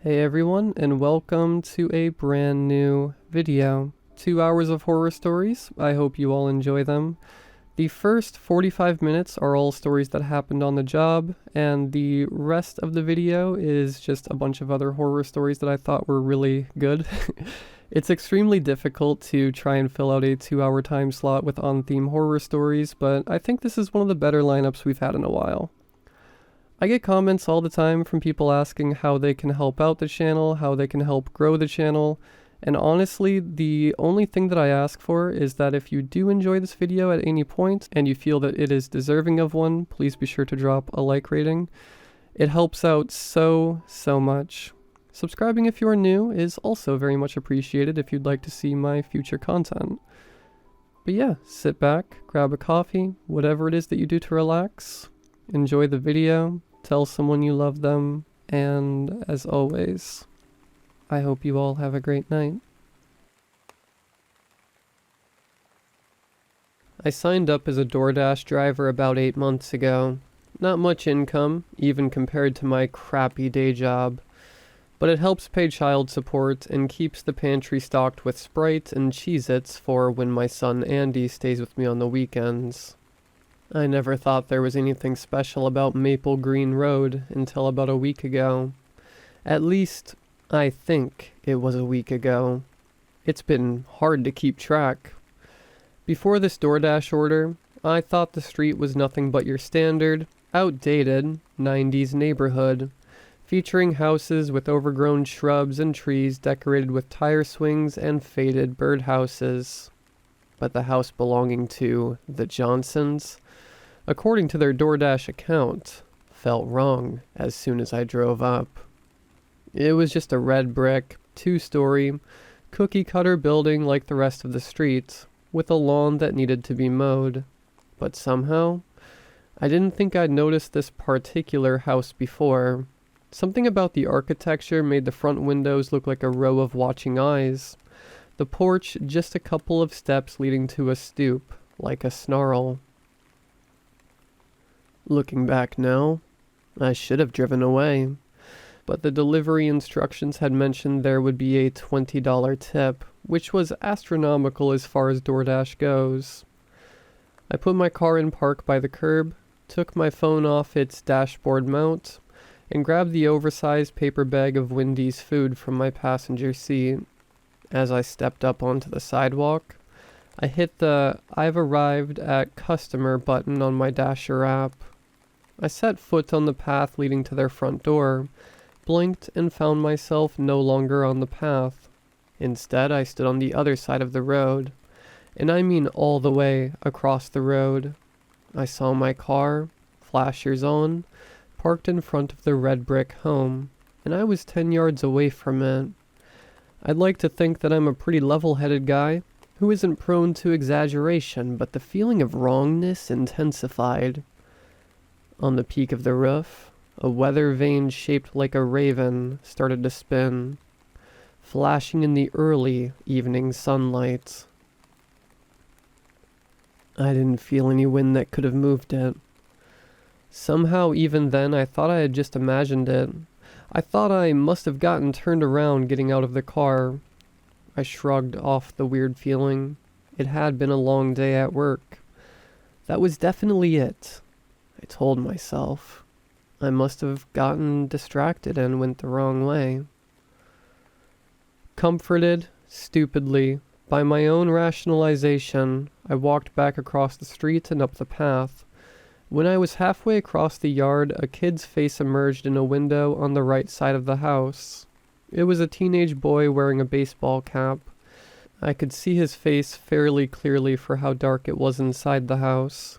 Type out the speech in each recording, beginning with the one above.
Hey everyone, and welcome to a brand new video. 2 hours of horror stories. I hope you all enjoy them. The first 45 minutes are all stories that happened on the job, and the rest of the video is just a bunch of other horror stories that I thought were really good. It's extremely difficult to try and fill out a 2-hour time slot with on-theme horror stories, but I think this is one of the better lineups we've had in a while. I get comments all the time from people asking how they can help out the channel, how they can help grow the channel, and honestly, the only thing that I ask for is that if you do enjoy this video at any point and you feel that it is deserving of one, please be sure to drop a like rating. It helps out so much. Subscribing if you are new is also very much appreciated if you'd like to see my future content. But yeah, sit back, grab a coffee, whatever it is that you do to relax, enjoy the video, tell someone you love them, and as always, I hope you all have a great night. I signed up as a DoorDash driver about 8 months ago. Not much income, even compared to my crappy day job, but it helps pay child support and keeps the pantry stocked with Sprite and Cheez-Its for when my son Andy stays with me on the weekends. I never thought there was anything special about Maple Green Road until about a week ago. At least, I think it was a week ago. It's been hard to keep track. Before this DoorDash order, I thought the street was nothing but your standard, outdated 90s neighborhood, featuring houses with overgrown shrubs and trees decorated with tire swings and faded birdhouses. But the house belonging to the Johnsons, according to their DoorDash account, felt wrong as soon as I drove up. It was just a red brick, 2-story, cookie-cutter building like the rest of the street, with a lawn that needed to be mowed. But somehow, I didn't think I'd noticed this particular house before. Something about the architecture made the front windows look like a row of watching eyes. The porch just a couple of steps leading to a stoop, like a snarl. Looking back now, I should have driven away, but the delivery instructions had mentioned there would be a $20 tip, which was astronomical as far as DoorDash goes. I put my car in park by the curb, took my phone off its dashboard mount, and grabbed the oversized paper bag of Wendy's food from my passenger seat. As I stepped up onto the sidewalk, I hit the "I've arrived at customer" button on my Dasher app. I set foot on the path leading to their front door, blinked, and found myself no longer on the path. Instead, I stood on the other side of the road, and I mean all the way across the road. I saw my car, flashers on, parked in front of the red brick home, and I was 10 yards away from it. I'd like to think that I'm a pretty level-headed guy who isn't prone to exaggeration, but the feeling of wrongness intensified. On the peak of the roof, a weather vane shaped like a raven started to spin, flashing in the early evening sunlight. I didn't feel any wind that could have moved it. Somehow, even then, I thought I had just imagined it. I thought I must have gotten turned around getting out of the car. I shrugged off the weird feeling. It had been a long day at work. That was definitely it, I told myself. I must have gotten distracted and went the wrong way. Comforted, stupidly, by my own rationalization, I walked back across the street and up the path. When I was halfway across the yard, a kid's face emerged in a window on the right side of the house. It was a teenage boy wearing a baseball cap. I could see his face fairly clearly for how dark it was inside the house.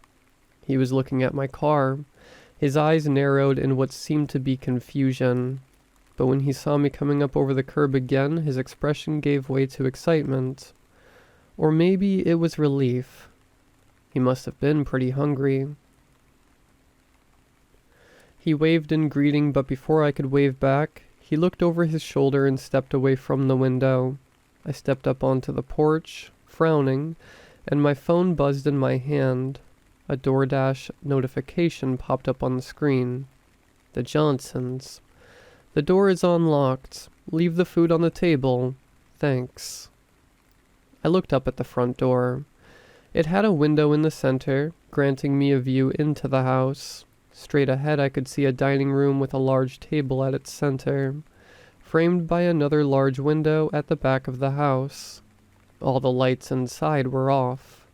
He was looking at my car. His eyes narrowed in what seemed to be confusion. But when he saw me coming up over the curb again, his expression gave way to excitement. Or maybe it was relief. He must have been pretty hungry. He waved in greeting, but before I could wave back, he looked over his shoulder and stepped away from the window. I stepped up onto the porch, frowning, and my phone buzzed in my hand. A DoorDash notification popped up on the screen. The Johnsons. The door is unlocked. Leave the food on the table. Thanks. I looked up at the front door. It had a window in the center, granting me a view into the house. Straight ahead I could see a dining room with a large table at its center, framed by another large window at the back of the house. All the lights inside were off.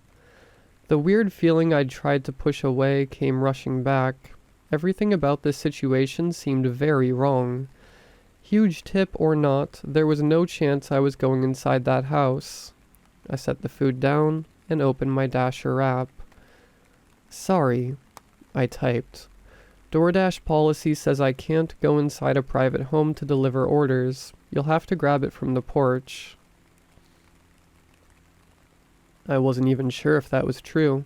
The weird feeling I'd tried to push away came rushing back. Everything about this situation seemed very wrong. Huge tip or not, there was no chance I was going inside that house. I set the food down and opened my Dasher app. Sorry, I typed. DoorDash policy says I can't go inside a private home to deliver orders. You'll have to grab it from the porch. I wasn't even sure if that was true,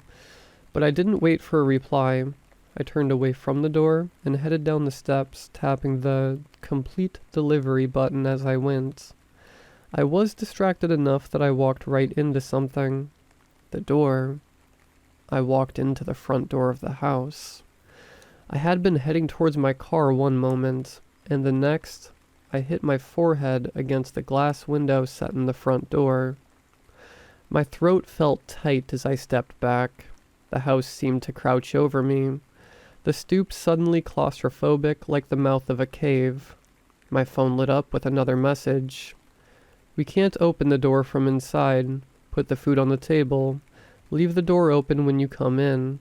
but I didn't wait for a reply. I turned away from the door and headed down the steps, tapping the complete delivery button as I went. I was distracted enough that I walked right into something. The door. I walked into the front door of the house. I had been heading towards my car one moment, and the next, I hit my forehead against the glass window set in the front door. My throat felt tight as I stepped back. The house seemed to crouch over me. The stoop suddenly claustrophobic like the mouth of a cave. My phone lit up with another message. We can't open the door from inside. Put the food on the table. Leave the door open when you come in.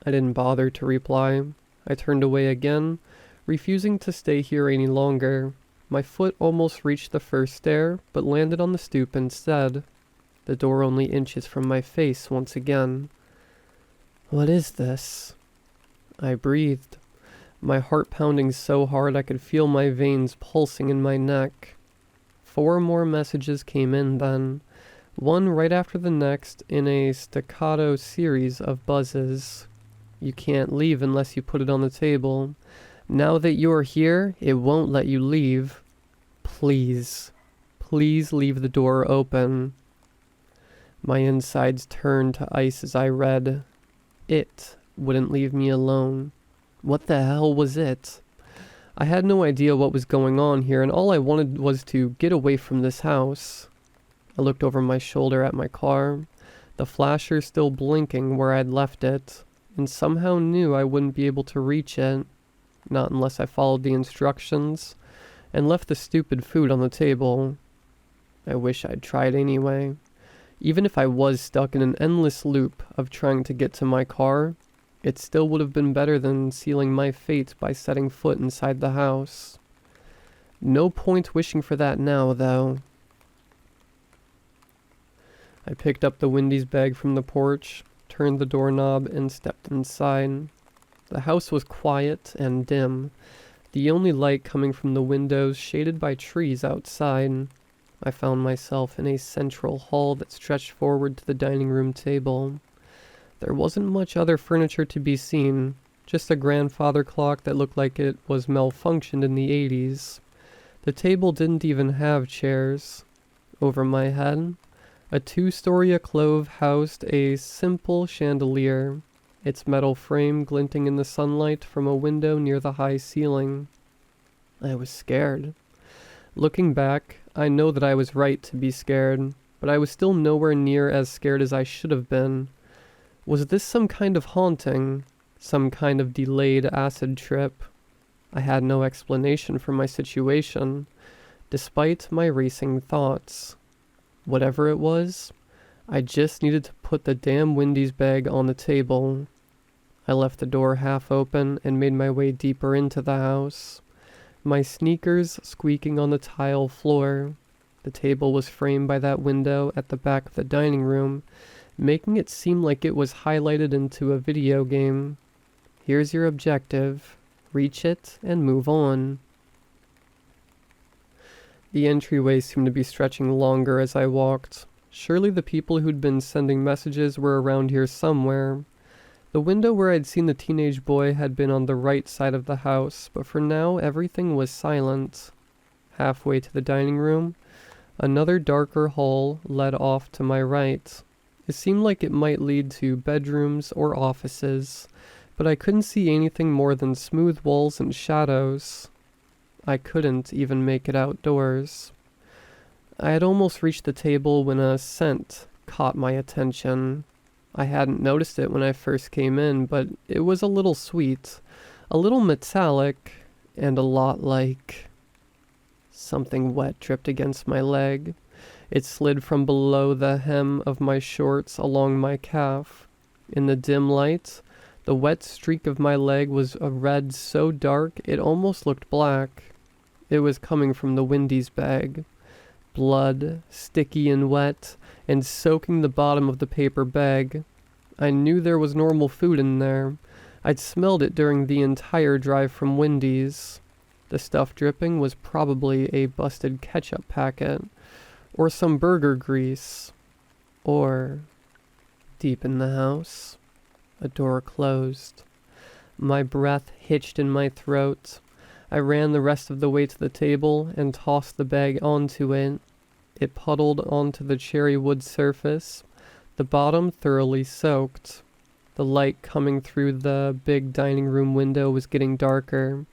I didn't bother to reply. I turned away again, refusing to stay here any longer. My foot almost reached the first stair, but landed on the stoop instead. The door only inches from my face once again. What is this? I breathed, my heart pounding so hard I could feel my veins pulsing in my neck. 4 more messages came in then, one right after the next in a staccato series of buzzes. You can't leave unless you put it on the table. Now that you're here, it won't let you leave. Please, please leave the door open. My insides turned to ice as I read. It wouldn't leave me alone. What the hell was it? I had no idea what was going on here, and all I wanted was to get away from this house. I looked over my shoulder at my car, the flasher still blinking where I'd left it, and somehow knew I wouldn't be able to reach it, not unless I followed the instructions, and left the stupid food on the table. I wish I'd tried anyway. Even if I was stuck in an endless loop of trying to get to my car, it still would have been better than sealing my fate by setting foot inside the house. No point wishing for that now, though. I picked up the Wendy's bag from the porch, turned the doorknob, and stepped inside. The house was quiet and dim, the only light coming from the windows shaded by trees outside. I found myself in a central hall that stretched forward to the dining room table. There wasn't much other furniture to be seen, just a grandfather clock that looked like it was malfunctioned in the 80s. The table didn't even have chairs. Over my head, a 2-story alcove housed a simple chandelier, its metal frame glinting in the sunlight from a window near the high ceiling. I was scared. Looking back, I know that I was right to be scared, but I was still nowhere near as scared as I should have been. Was this some kind of haunting? Some kind of delayed acid trip? I had no explanation for my situation, despite my racing thoughts. Whatever it was, I just needed to put the damn Wendy's bag on the table. I left the door half open and made my way deeper into the house, my sneakers squeaking on the tile floor. The table was framed by that window at the back of the dining room, making it seem like it was highlighted into a video game. Here's your objective. Reach it and move on. The entryway seemed to be stretching longer as I walked. Surely the people who'd been sending messages were around here somewhere. The window where I'd seen the teenage boy had been on the right side of the house, but for now everything was silent. Halfway to the dining room, another darker hall led off to my right. It seemed like it might lead to bedrooms or offices, but I couldn't see anything more than smooth walls and shadows. I couldn't even make it outdoors. I had almost reached the table when a scent caught my attention. I hadn't noticed it when I first came in, but it was a little sweet, a little metallic, and a lot like... Something wet dripped against my leg. It slid from below the hem of my shorts along my calf. In the dim light, the wet streak of my leg was a red so dark it almost looked black. It was coming from the Wendy's bag. Blood, sticky and wet, and soaking the bottom of the paper bag. I knew there was normal food in there. I'd smelled it during the entire drive from Wendy's. The stuff dripping was probably a busted ketchup packet, or some burger grease, or, deep in the house, a door closed. My breath hitched in my throat. I ran the rest of the way to the table and tossed the bag onto it. It puddled onto the cherry wood surface, the bottom thoroughly soaked. The light coming through the big dining room window was getting darker.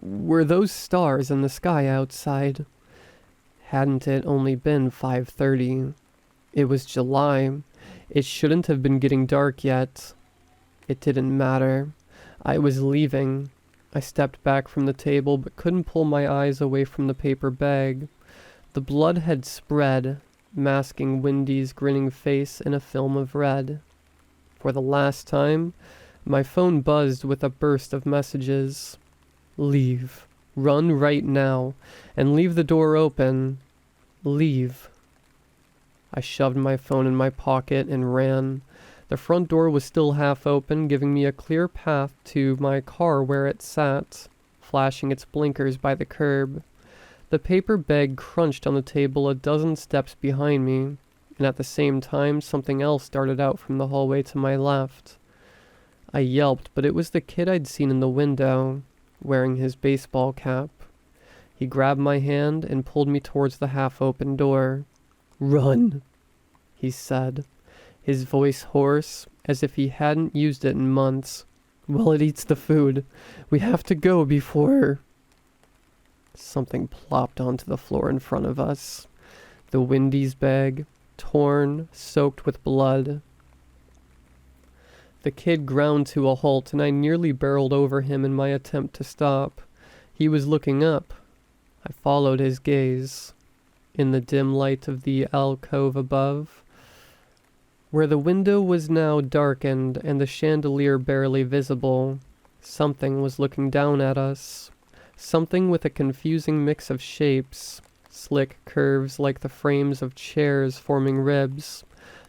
Were those stars in the sky outside? Hadn't it only been 5:30? It was July. It shouldn't have been getting dark yet. It didn't matter. I was leaving. I stepped back from the table but couldn't pull my eyes away from the paper bag. The blood had spread, masking Wendy's grinning face in a film of red. For the last time, my phone buzzed with a burst of messages. Leave. Run right now. And leave the door open. Leave. I shoved my phone in my pocket and ran. The front door was still half open, giving me a clear path to my car where it sat, flashing its blinkers by the curb. The paper bag crunched on the table a dozen steps behind me, and at the same time something else darted out from the hallway to my left. I yelped, but it was the kid I'd seen in the window, wearing his baseball cap. He grabbed my hand and pulled me towards the half-open door. "Run," he said, his voice hoarse, as if he hadn't used it in months. "Well, it eats the food. We have to go before..." Something plopped onto the floor in front of us. The Wendy's bag, torn, soaked with blood. The kid ground to a halt, and I nearly barreled over him in my attempt to stop. He was looking up. I followed his gaze. In the dim light of the alcove above, where the window was now darkened and the chandelier barely visible, something was looking down at us. Something with a confusing mix of shapes, slick curves like the frames of chairs forming ribs,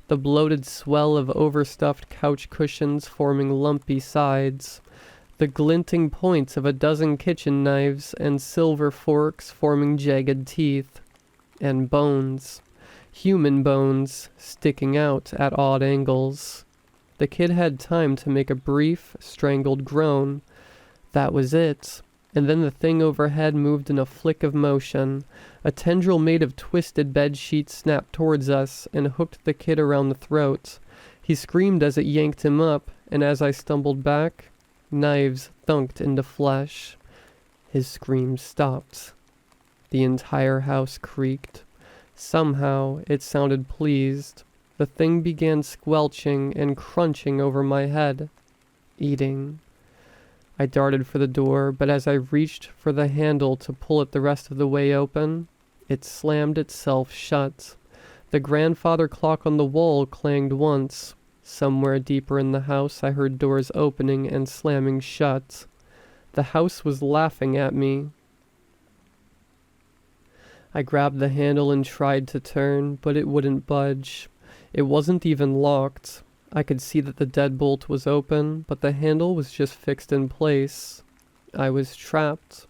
the bloated swell of overstuffed couch cushions forming lumpy sides, the glinting points of a dozen kitchen knives and silver forks forming jagged teeth, and bones, human bones, sticking out at odd angles. The kid had time to make a brief, strangled groan. That was it. And then the thing overhead moved in a flick of motion. A tendril made of twisted bed sheets snapped towards us and hooked the kid around the throat. He screamed as it yanked him up, and as I stumbled back, knives thunked into flesh. His screams stopped. The entire house creaked. Somehow it sounded pleased. The thing began squelching and crunching over my head. Eating. I darted for the door, but as I reached for the handle to pull it the rest of the way open, it slammed itself shut. The grandfather clock on the wall clanged once. Somewhere deeper in the house I heard doors opening and slamming shut. The house was laughing at me. I grabbed the handle and tried to turn, but it wouldn't budge. It wasn't even locked. I could see that the deadbolt was open, but the handle was just fixed in place. I was trapped.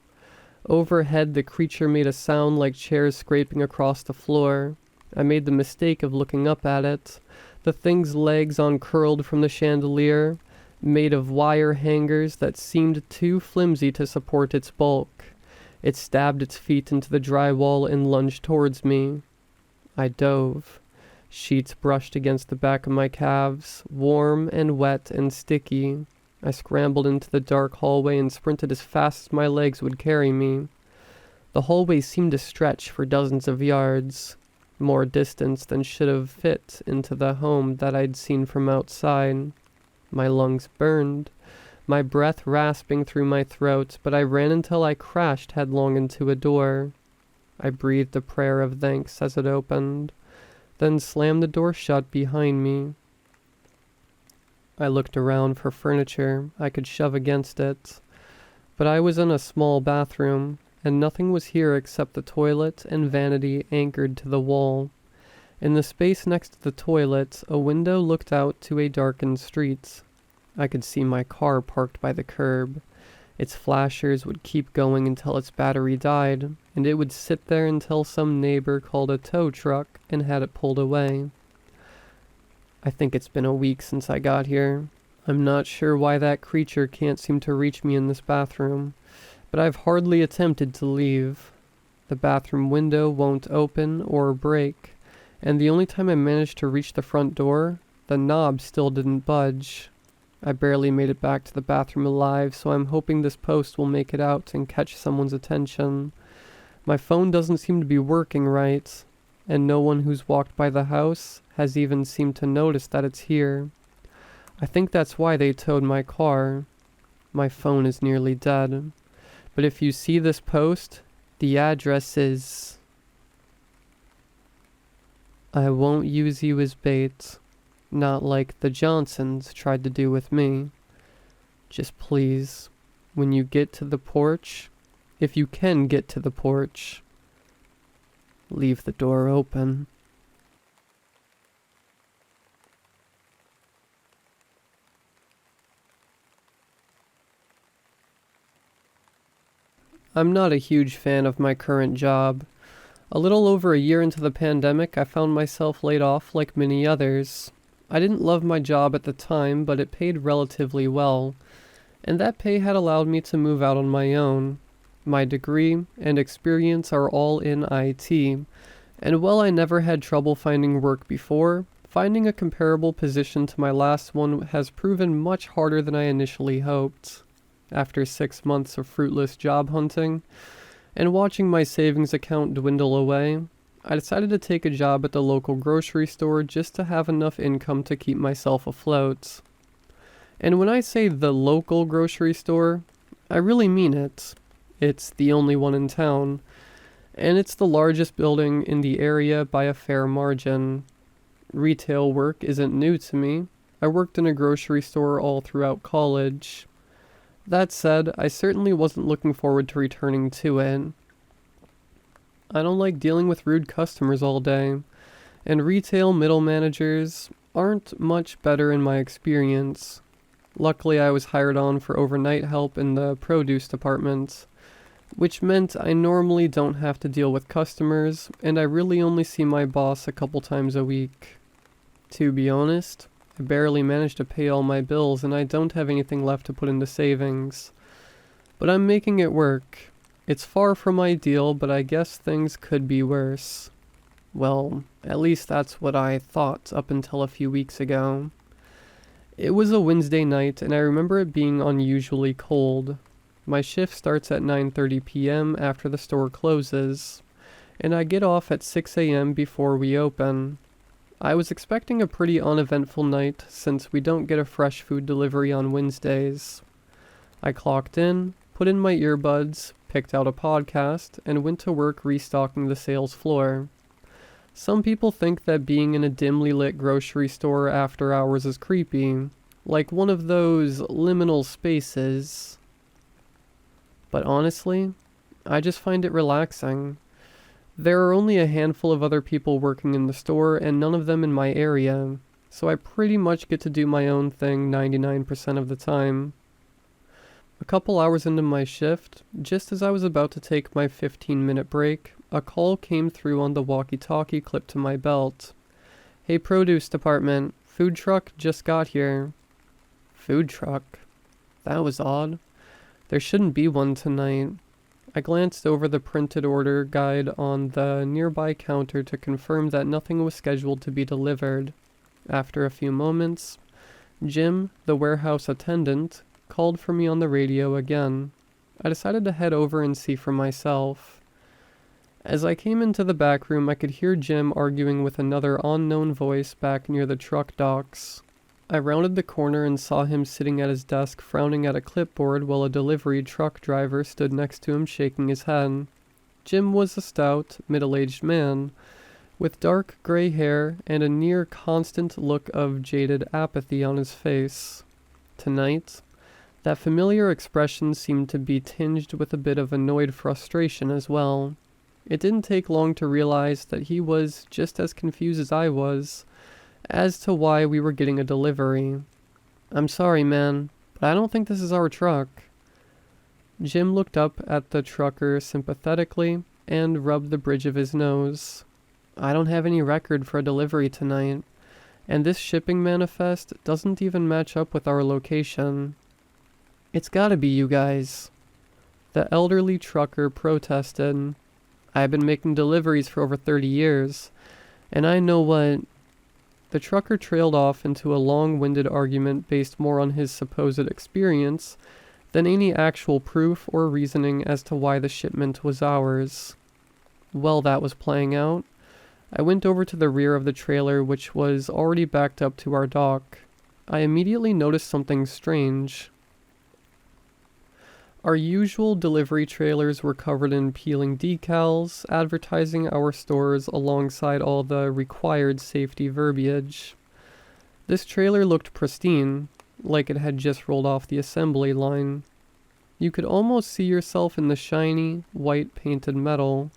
Overhead, the creature made a sound like chairs scraping across the floor. I made the mistake of looking up at it. The thing's legs uncurled from the chandelier, made of wire hangers that seemed too flimsy to support its bulk. It stabbed its feet into the drywall and lunged towards me. I dove. Sheets brushed against the back of my calves, warm and wet and sticky. I scrambled into the dark hallway and sprinted as fast as my legs would carry me. The hallway seemed to stretch for dozens of yards, more distance than should have fit into the home that I'd seen from outside. My lungs burned, my breath rasping through my throat, but I ran until I crashed headlong into a door. I breathed a prayer of thanks as it opened, then slammed the door shut behind me. I looked around for furniture I could shove against it, but I was in a small bathroom, and nothing was here except the toilet and vanity anchored to the wall. In the space next to the toilet, a window looked out to a darkened street. I could see my car parked by the curb. Its flashers would keep going until its battery died, and it would sit there until some neighbor called a tow truck and had it pulled away. I think it's been a week since I got here. I'm not sure why that creature can't seem to reach me in this bathroom, but I've hardly attempted to leave. The bathroom window won't open or break, and the only time I managed to reach the front door, the knob still didn't budge. I barely made it back to the bathroom alive, so I'm hoping this post will make it out and catch someone's attention. My phone doesn't seem to be working right, and no one who's walked by the house has even seemed to notice that it's here. I think that's why they towed my car. My phone is nearly dead. But if you see this post, the address is... I won't use you as bait. Not like the Johnsons tried to do with me. Just please, when you get to the porch, if you can get to the porch, leave the door open. I'm not a huge fan of my current job. A little over a year into the pandemic, I found myself laid off like many others. I didn't love my job at the time, but it paid relatively well, and that pay had allowed me to move out on my own. My degree and experience are all in IT, and while I never had trouble finding work before, finding a comparable position to my last one has proven much harder than I initially hoped. After 6 months of fruitless job hunting, and watching my savings account dwindle away, I decided to take a job at the local grocery store just to have enough income to keep myself afloat. And when I say the local grocery store, I really mean it. It's the only one in town, and it's the largest building in the area by a fair margin. Retail work isn't new to me. I worked in a grocery store all throughout college. That said, I certainly wasn't looking forward to returning to it. I don't like dealing with rude customers all day, and retail middle managers aren't much better in my experience. Luckily, I was hired on for overnight help in the produce department, which meant I normally don't have to deal with customers, and I really only see my boss a couple times a week. To be honest, I barely managed to pay all my bills, and I don't have anything left to put into savings. But I'm making it work. It's far from ideal, but I guess things could be worse. Well, at least that's what I thought up until a few weeks ago. It was a Wednesday night, and I remember it being unusually cold. My shift starts at 9:30 p.m. after the store closes, and I get off at 6 a.m. before we open. I was expecting a pretty uneventful night since we don't get a fresh food delivery on Wednesdays. I clocked in, put in my earbuds, picked out a podcast, and went to work restocking the sales floor. Some people think that being in a dimly lit grocery store after hours is creepy, like one of those liminal spaces. But honestly, I just find it relaxing. There are only a handful of other people working in the store, and none of them in my area, so I pretty much get to do my own thing 99% of the time. A couple hours into my shift, just as I was about to take my 15-minute break, a call came through on the walkie-talkie clipped to my belt. "Hey, produce department, food truck just got here." Food truck? That was odd. There shouldn't be one tonight. I glanced over the printed order guide on the nearby counter to confirm that nothing was scheduled to be delivered. After a few moments, Jim, the warehouse attendant, called for me on the radio again. I decided to head over and see for myself. As I came into the back room, I could hear Jim arguing with another unknown voice back near the truck docks. I rounded the corner and saw him sitting at his desk frowning at a clipboard while a delivery truck driver stood next to him shaking his head. Jim was a stout, middle-aged man, with dark gray hair and a near constant look of jaded apathy on his face. Tonight, that familiar expression seemed to be tinged with a bit of annoyed frustration as well. It didn't take long to realize that he was just as confused as I was as to why we were getting a delivery. "I'm sorry, man, but I don't think this is our truck." Jim looked up at the trucker sympathetically and rubbed the bridge of his nose. "I don't have any record for a delivery tonight, and this shipping manifest doesn't even match up with our location. It's gotta be you guys." The elderly trucker protested. "I've been making deliveries for over 30 years, and I know what—" The trucker trailed off into a long-winded argument based more on his supposed experience than any actual proof or reasoning as to why the shipment was ours. While that was playing out, I went over to the rear of the trailer, which was already backed up to our dock. I immediately noticed something strange. Our usual delivery trailers were covered in peeling decals, advertising our stores alongside all the required safety verbiage. This trailer looked pristine, like it had just rolled off the assembly line. You could almost see yourself in the shiny, white painted metal.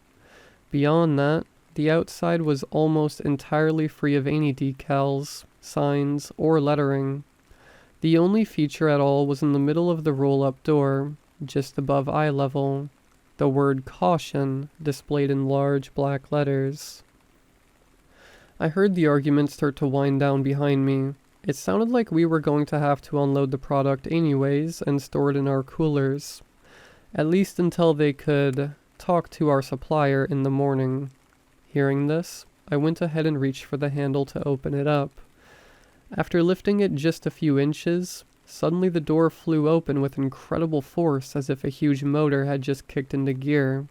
Beyond that, the outside was almost entirely free of any decals, signs, or lettering. The only feature at all was in the middle of the roll-up door, just above eye level, the word "Caution" displayed in large black letters. I heard the argument start to wind down behind me. It sounded like we were going to have to unload the product anyways and store it in our coolers, at least until they could talk to our supplier in the morning. Hearing this, I went ahead and reached for the handle to open it up. After lifting it just a few inches, suddenly the door flew open with incredible force as if a huge motor had just kicked into gear.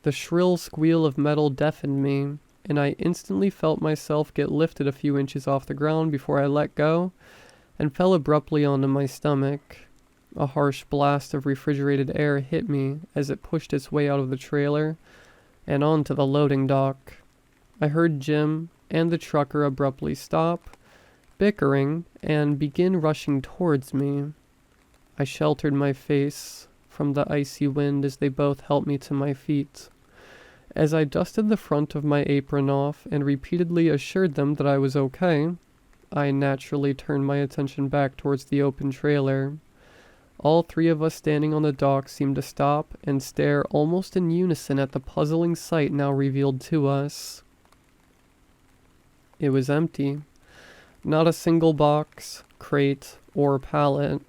The shrill squeal of metal deafened me, and I instantly felt myself get lifted a few inches off the ground before I let go and fell abruptly onto my stomach. A harsh blast of refrigerated air hit me as it pushed its way out of the trailer and onto the loading dock. I heard Jim and the trucker abruptly stop, bickering, and begin rushing towards me. I sheltered my face from the icy wind as they both helped me to my feet. As I dusted the front of my apron off and repeatedly assured them that I was okay, I naturally turned my attention back towards the open trailer. All three of us standing on the dock seemed to stop and stare almost in unison at the puzzling sight now revealed to us. It was empty. Not a single box, crate, or pallet.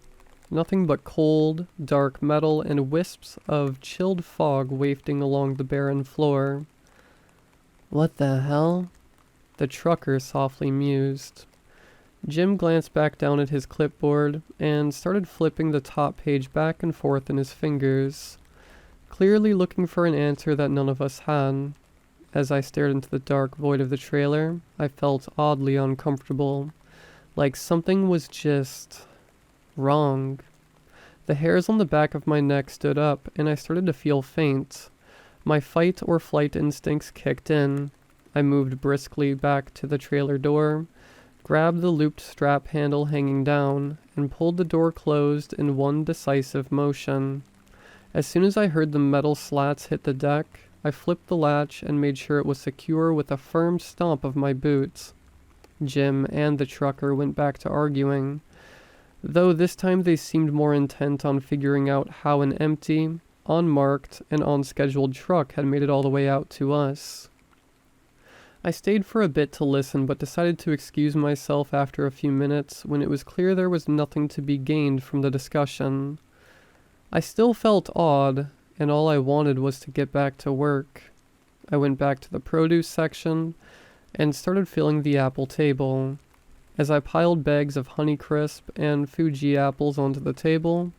Nothing but cold, dark metal and wisps of chilled fog wafting along the barren floor. "What the hell?" the trucker softly mused. Jim glanced back down at his clipboard and started flipping the top page back and forth in his fingers, clearly looking for an answer that none of us had. As I stared into the dark void of the trailer, I felt oddly uncomfortable, like something was just wrong. The hairs on the back of my neck stood up, and I started to feel faint. My fight or flight instincts kicked in. I moved briskly back to the trailer door, grabbed the looped strap handle hanging down, and pulled the door closed in one decisive motion. As soon as I heard the metal slats hit the deck, I flipped the latch and made sure it was secure with a firm stomp of my boots. Jim and the trucker went back to arguing, though this time they seemed more intent on figuring out how an empty, unmarked, and unscheduled truck had made it all the way out to us. I stayed for a bit to listen, but decided to excuse myself after a few minutes when it was clear there was nothing to be gained from the discussion. I still felt odd, and all I wanted was to get back to work. I went back to the produce section and started filling the apple table. As I piled bags of Honeycrisp and Fuji apples onto the table,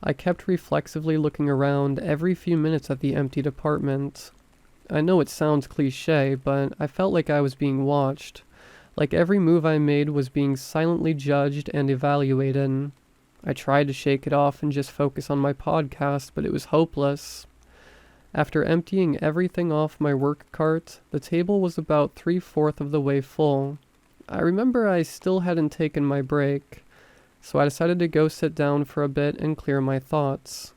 I kept reflexively looking around every few minutes at the empty apartment. I know it sounds cliche, but I felt like I was being watched, like every move I made was being silently judged and evaluated. I tried to shake it off and just focus on my podcast, but it was hopeless. After emptying everything off my work cart, the table was about 3/4 of the way full. I remember I still hadn't taken my break, so I decided to go sit down for a bit and clear my thoughts.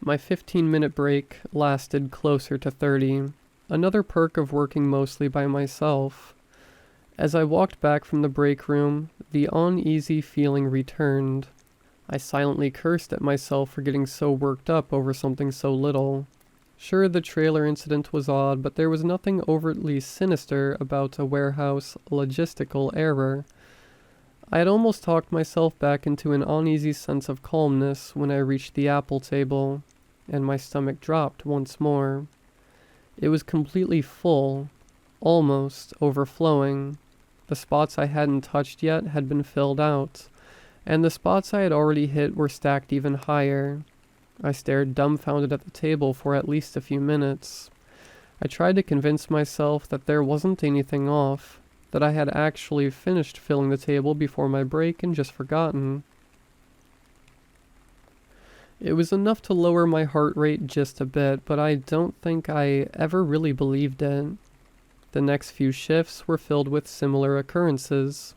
My 15-minute break lasted closer to 30, another perk of working mostly by myself. As I walked back from the break room, the uneasy feeling returned. I silently cursed at myself for getting so worked up over something so little. Sure, the trailer incident was odd, but there was nothing overtly sinister about a warehouse logistical error. I had almost talked myself back into an uneasy sense of calmness when I reached the apple table, and my stomach dropped once more. It was completely full, almost overflowing. The spots I hadn't touched yet had been filled out, and the spots I had already hit were stacked even higher. I stared dumbfounded at the table for at least a few minutes. I tried to convince myself that there wasn't anything off, that I had actually finished filling the table before my break and just forgotten. It was enough to lower my heart rate just a bit, but I don't think I ever really believed it. The next few shifts were filled with similar occurrences.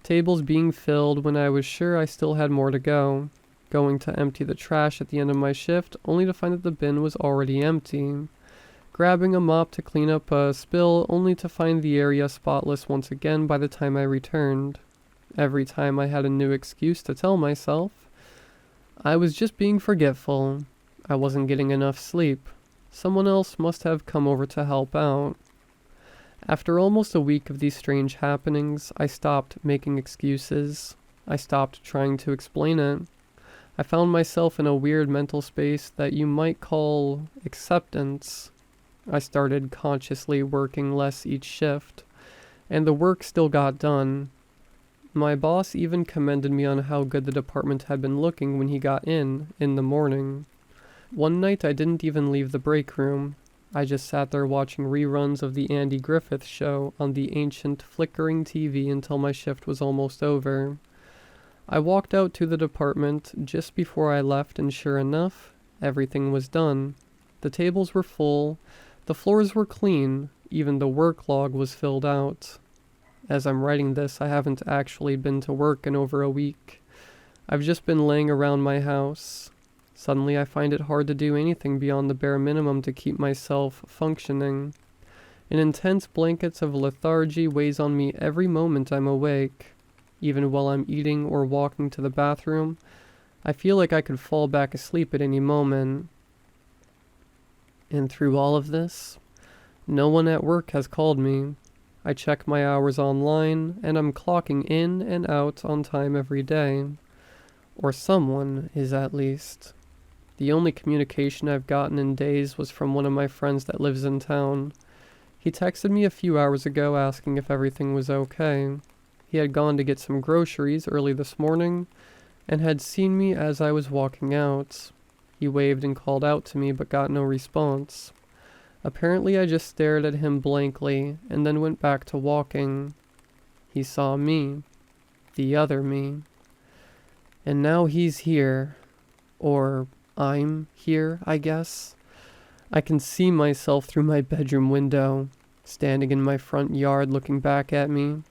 Tables being filled when I was sure I still had more to go. Going to empty the trash at the end of my shift, only to find that the bin was already empty. Grabbing a mop to clean up a spill, only to find the area spotless once again by the time I returned. Every time I had a new excuse to tell myself. I was just being forgetful. I wasn't getting enough sleep. Someone else must have come over to help out. After almost a week of these strange happenings, I stopped making excuses. I stopped trying to explain it. I found myself in a weird mental space that you might call acceptance. I started consciously working less each shift, and the work still got done. My boss even commended me on how good the department had been looking when he got in the morning. One night I didn't even leave the break room. I just sat there watching reruns of the Andy Griffith Show on the ancient flickering TV until my shift was almost over. I walked out to the department just before I left, and sure enough, everything was done. The tables were full, the floors were clean, even the work log was filled out. As I'm writing this, I haven't actually been to work in over a week. I've just been laying around my house. Suddenly I find it hard to do anything beyond the bare minimum to keep myself functioning. An intense blanket of lethargy weighs on me every moment I'm awake. Even while I'm eating or walking to the bathroom, I feel like I could fall back asleep at any moment. And through all of this, no one at work has called me. I check my hours online, and I'm clocking in and out on time every day. Or someone is, at least. The only communication I've gotten in days was from one of my friends that lives in town. He texted me a few hours ago asking if everything was okay. He had gone to get some groceries early this morning, and had seen me as I was walking out. He waved and called out to me, but got no response. Apparently I just stared at him blankly, and then went back to walking. He saw me. The other me. And now he's here. Or I'm here, I guess. I can see myself through my bedroom window, standing in my front yard looking back at me.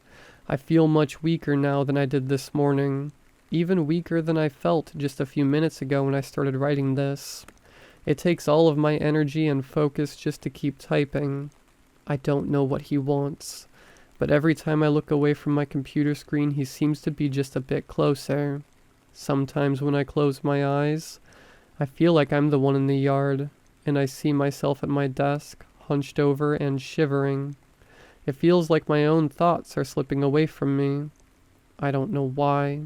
I feel much weaker now than I did this morning. Even weaker than I felt just a few minutes ago when I started writing this. It takes all of my energy and focus just to keep typing. I don't know what he wants, but every time I look away from my computer screen, he seems to be just a bit closer. Sometimes when I close my eyes, I feel like I'm the one in the yard, and I see myself at my desk, hunched over and shivering. It feels like my own thoughts are slipping away from me. I don't know why.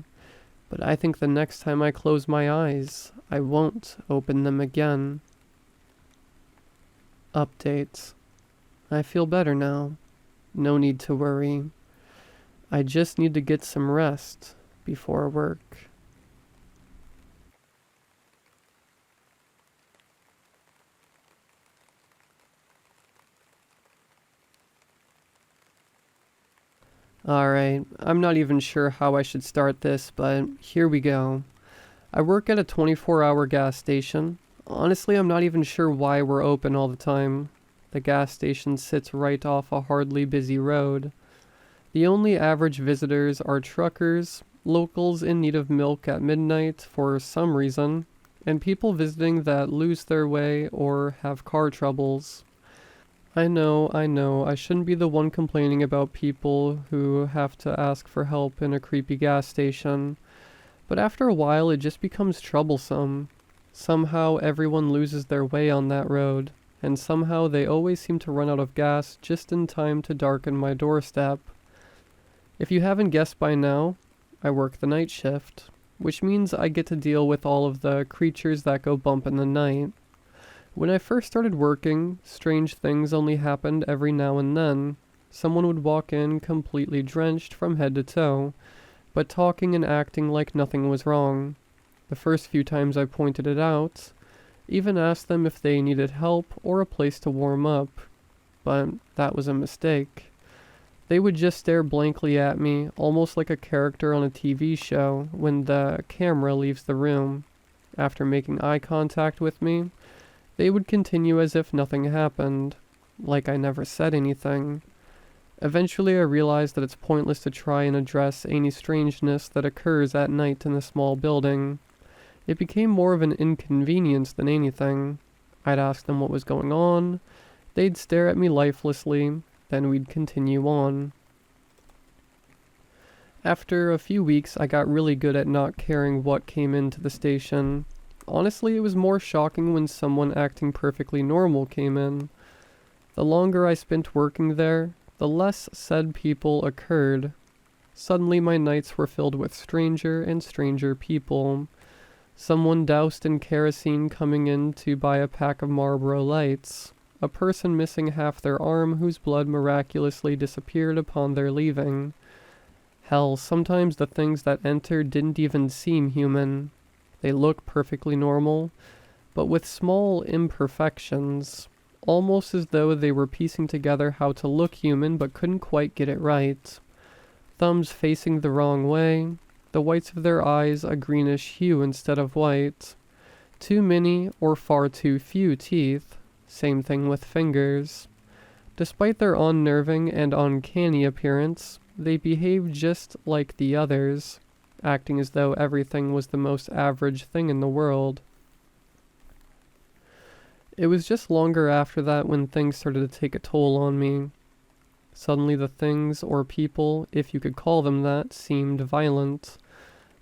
But I think the next time I close my eyes, I won't open them again. Updates. I feel better now. No need to worry. I just need to get some rest before work. Alright, I'm not even sure how I should start this, but here we go. I work at a 24-hour gas station. Honestly, I'm not even sure why we're open all the time. The gas station sits right off a hardly busy road. The only average visitors are truckers, locals in need of milk at midnight for some reason, and people visiting that lose their way or have car troubles. I know, I shouldn't be the one complaining about people who have to ask for help in a creepy gas station, but after a while it just becomes troublesome. Somehow everyone loses their way on that road, and somehow they always seem to run out of gas just in time to darken my doorstep. If you haven't guessed by now, I work the night shift, which means I get to deal with all of the creatures that go bump in the night. When I first started working, strange things only happened every now and then. Someone would walk in completely drenched from head to toe, but talking and acting like nothing was wrong. The first few times I pointed it out, even asked them if they needed help or a place to warm up, but that was a mistake. They would just stare blankly at me, almost like a character on a TV show when the camera leaves the room. After making eye contact with me, they would continue as if nothing happened, like I never said anything. Eventually I realized that it's pointless to try and address any strangeness that occurs at night in a small building. It became more of an inconvenience than anything. I'd ask them what was going on, they'd stare at me lifelessly, then we'd continue on. After a few weeks I got really good at not caring what came into the station. Honestly, it was more shocking when someone acting perfectly normal came in. The longer I spent working there, the less said people occurred. Suddenly my nights were filled with stranger and stranger people. Someone doused in kerosene coming in to buy a pack of Marlboro Lights. A person missing half their arm whose blood miraculously disappeared upon their leaving. Hell, sometimes the things that entered didn't even seem human. They look perfectly normal, but with small imperfections, almost as though they were piecing together how to look human but couldn't quite get it right. Thumbs facing the wrong way, the whites of their eyes a greenish hue instead of white. Too many or far too few teeth, same thing with fingers. Despite their unnerving and uncanny appearance, they behaved just like the others, acting as though everything was the most average thing in the world. It was just longer after that when things started to take a toll on me. Suddenly the things, or people, if you could call them that, seemed violent.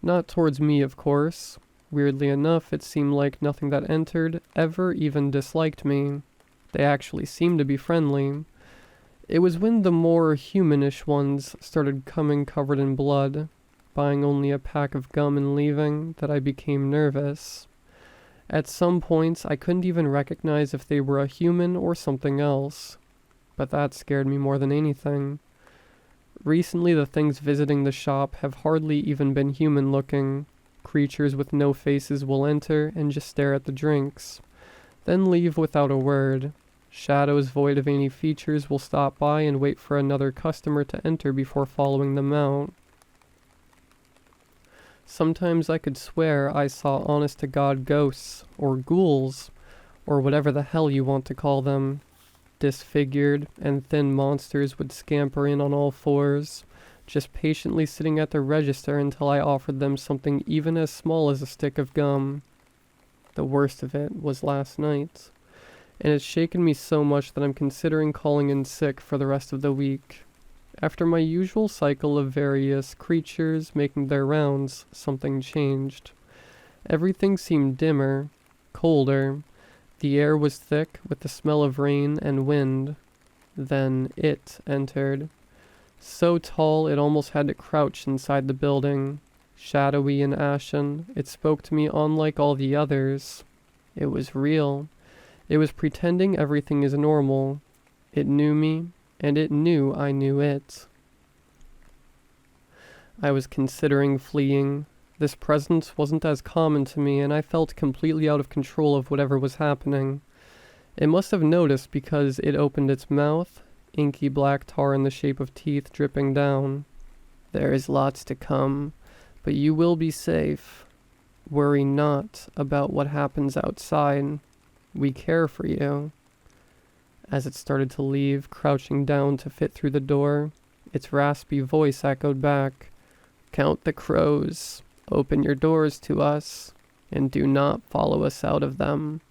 Not towards me, of course. Weirdly enough, it seemed like nothing that entered ever even disliked me. They actually seemed to be friendly. It was when the more humanish ones started coming covered in blood, buying only a pack of gum and leaving, that I became nervous. At some points, I couldn't even recognize if they were a human or something else, but that scared me more than anything. Recently, the things visiting the shop have hardly even been human-looking. Creatures with no faces will enter and just stare at the drinks, then leave without a word. Shadows void of any features will stop by and wait for another customer to enter before following them out. Sometimes I could swear I saw honest-to-God ghosts, or ghouls, or whatever the hell you want to call them. Disfigured and thin monsters would scamper in on all fours, just patiently sitting at the register until I offered them something even as small as a stick of gum. The worst of it was last night, and it's shaken me so much that I'm considering calling in sick for the rest of the week. After my usual cycle of various creatures making their rounds, something changed. Everything seemed dimmer, colder. The air was thick with the smell of rain and wind. Then it entered. So tall it almost had to crouch inside the building. Shadowy and ashen, it spoke to me unlike all the others. It was real. It was pretending everything is normal. It knew me, and it knew I knew it. I was considering fleeing. This presence wasn't as common to me, and I felt completely out of control of whatever was happening. It must have noticed because it opened its mouth, inky black tar in the shape of teeth dripping down. There is lots to come, but you will be safe. Worry not about what happens outside. We care for you. As it started to leave, crouching down to fit through the door, its raspy voice echoed back, "Count the crows. Open your doors to us, and do not follow us out of them."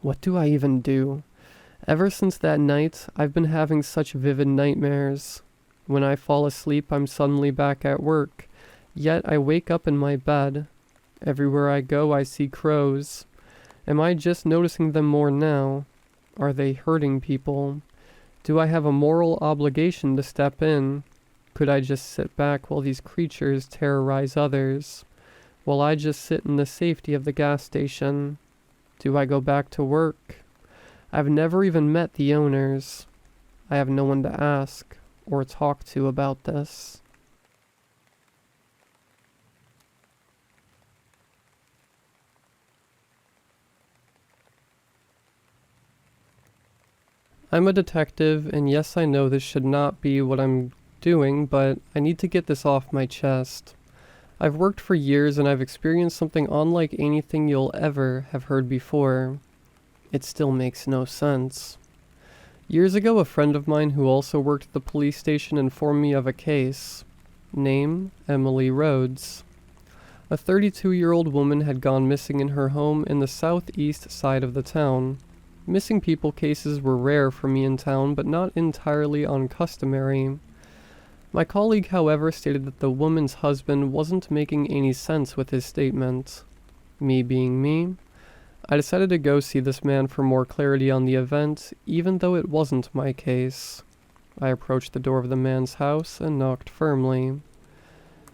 What do I even do? Ever since that night, I've been having such vivid nightmares. When I fall asleep, I'm suddenly back at work, yet I wake up in my bed. Everywhere I go, I see crows. Am I just noticing them more now? Are they hurting people? Do I have a moral obligation to step in? Could I just sit back while these creatures terrorize others? While I just sit in the safety of the gas station? Do I go back to work? I've never even met the owners. I have no one to ask or talk to about this. I'm a detective, and yes, I know this should not be what I'm doing, but I need to get this off my chest. I've worked for years and I've experienced something unlike anything you'll ever have heard before. It still makes no sense. Years ago, a friend of mine who also worked at the police station informed me of a case. Name, Emily Rhodes. A 32-year-old woman had gone missing in her home in the southeast side of the town. Missing people cases were rare for me in town, but not entirely uncustomary. My colleague, however, stated that the woman's husband wasn't making any sense with his statement. Me being me, I decided to go see this man for more clarity on the event, even though it wasn't my case. I approached the door of the man's house and knocked firmly.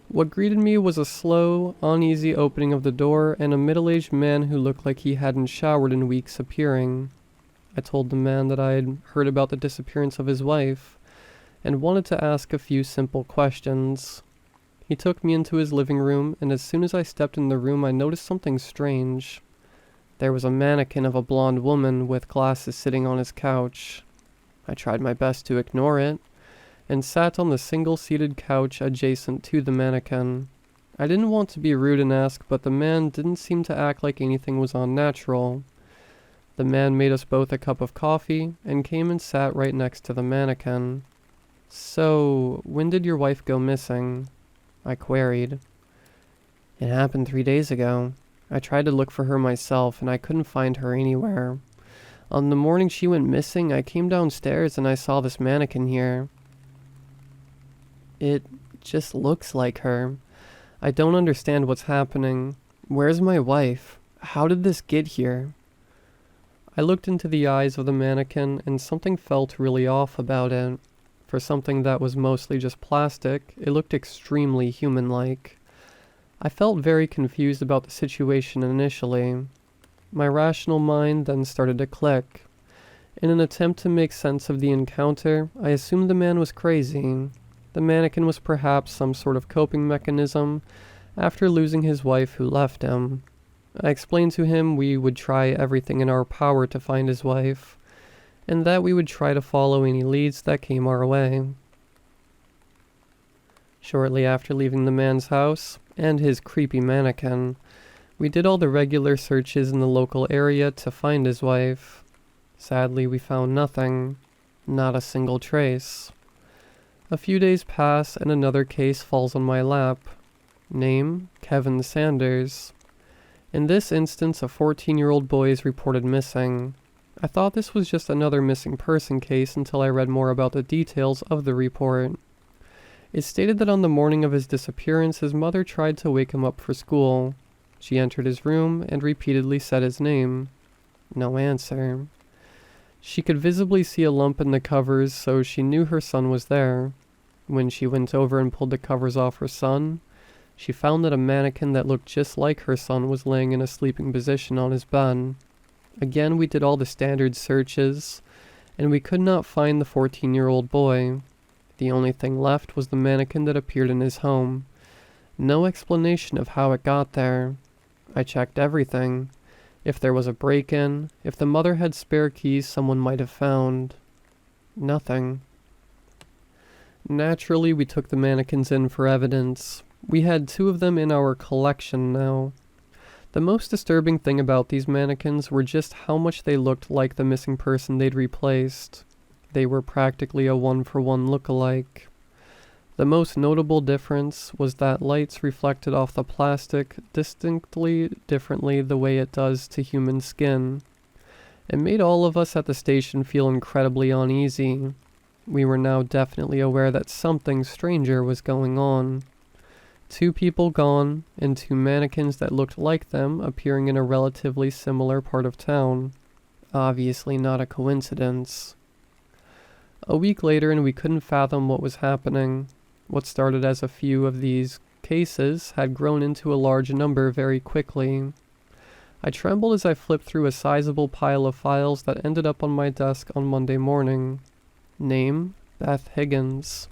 What greeted me was a slow, uneasy opening of the door and a middle-aged man who looked like he hadn't showered in weeks appearing. I told the man that I had heard about the disappearance of his wife and wanted to ask a few simple questions. He took me into his living room, and as soon as I stepped in the room, I noticed something strange. There was a mannequin of a blonde woman with glasses sitting on his couch. I tried my best to ignore it, and sat on the single-seated couch adjacent to the mannequin. I didn't want to be rude and ask, but the man didn't seem to act like anything was unnatural. The man made us both a cup of coffee, and came and sat right next to the mannequin. "So, when did your wife go missing?" I queried. "It happened 3 days ago. I tried to look for her myself, and I couldn't find her anywhere. On the morning she went missing, I came downstairs and I saw this mannequin here. It just looks like her. I don't understand what's happening. Where's my wife? How did this get here?" I looked into the eyes of the mannequin, and something felt really off about it. For something that was mostly just plastic, it looked extremely human-like. I felt very confused about the situation initially. My rational mind then started to click. In an attempt to make sense of the encounter, I assumed the man was crazy. The mannequin was perhaps some sort of coping mechanism after losing his wife who left him. I explained to him we would try everything in our power to find his wife, and that we would try to follow any leads that came our way. Shortly after leaving the man's house, and his creepy mannequin, we did all the regular searches in the local area to find his wife. Sadly, we found nothing, not a single trace. A few days pass and another case falls on my lap. Name, Kevin Sanders. In this instance, a 14-year-old boy is reported missing. I thought this was just another missing person case until I read more about the details of the report. It stated that on the morning of his disappearance, his mother tried to wake him up for school. She entered his room and repeatedly said his name. No answer. She could visibly see a lump in the covers, so she knew her son was there. When she went over and pulled the covers off her son, She found that a mannequin that looked just like her son was laying in a sleeping position on his bed. Again, we did all the standard searches, and we could not find the 14-year-old boy. The only thing left was the mannequin that appeared in his home. No explanation of how it got there. I checked everything. If there was a break-in, if the mother had spare keys someone might have found. Nothing. Naturally, we took the mannequins in for evidence. We had 2 of them in our collection now. The most disturbing thing about these mannequins were just how much they looked like the missing person they'd replaced. They were practically a one-for-one look-alike. The most notable difference was that lights reflected off the plastic distinctly differently the way it does to human skin. It made all of us at the station feel incredibly uneasy. We were now definitely aware that something stranger was going on. 2 people gone, and 2 mannequins that looked like them appearing in a relatively similar part of town. Obviously not a coincidence. A week later, and we couldn't fathom what was happening. What started as a few of these cases had grown into a large number very quickly. I trembled as I flipped through a sizable pile of files that ended up on my desk on Monday morning. Name: Beth Higgins.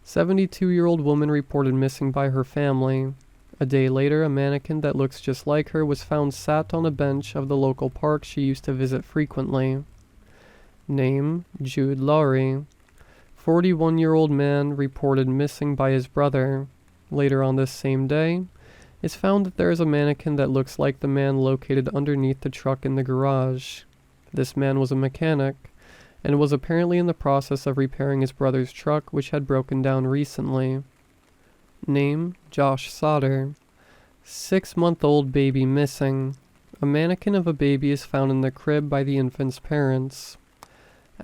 72-year-old woman reported missing by her family. A day later, a mannequin that looks just like her was found sat on a bench of the local park she used to visit frequently. Name: Jude Lowry. 41-year-old man reported missing by his brother. Later on this same day, it's found that there is a mannequin that looks like the man located underneath the truck in the garage. This man was a mechanic, and was apparently in the process of repairing his brother's truck, which had broken down recently. Name: Josh Sauter. 6-month-old baby missing. A mannequin of a baby is found in the crib by the infant's parents.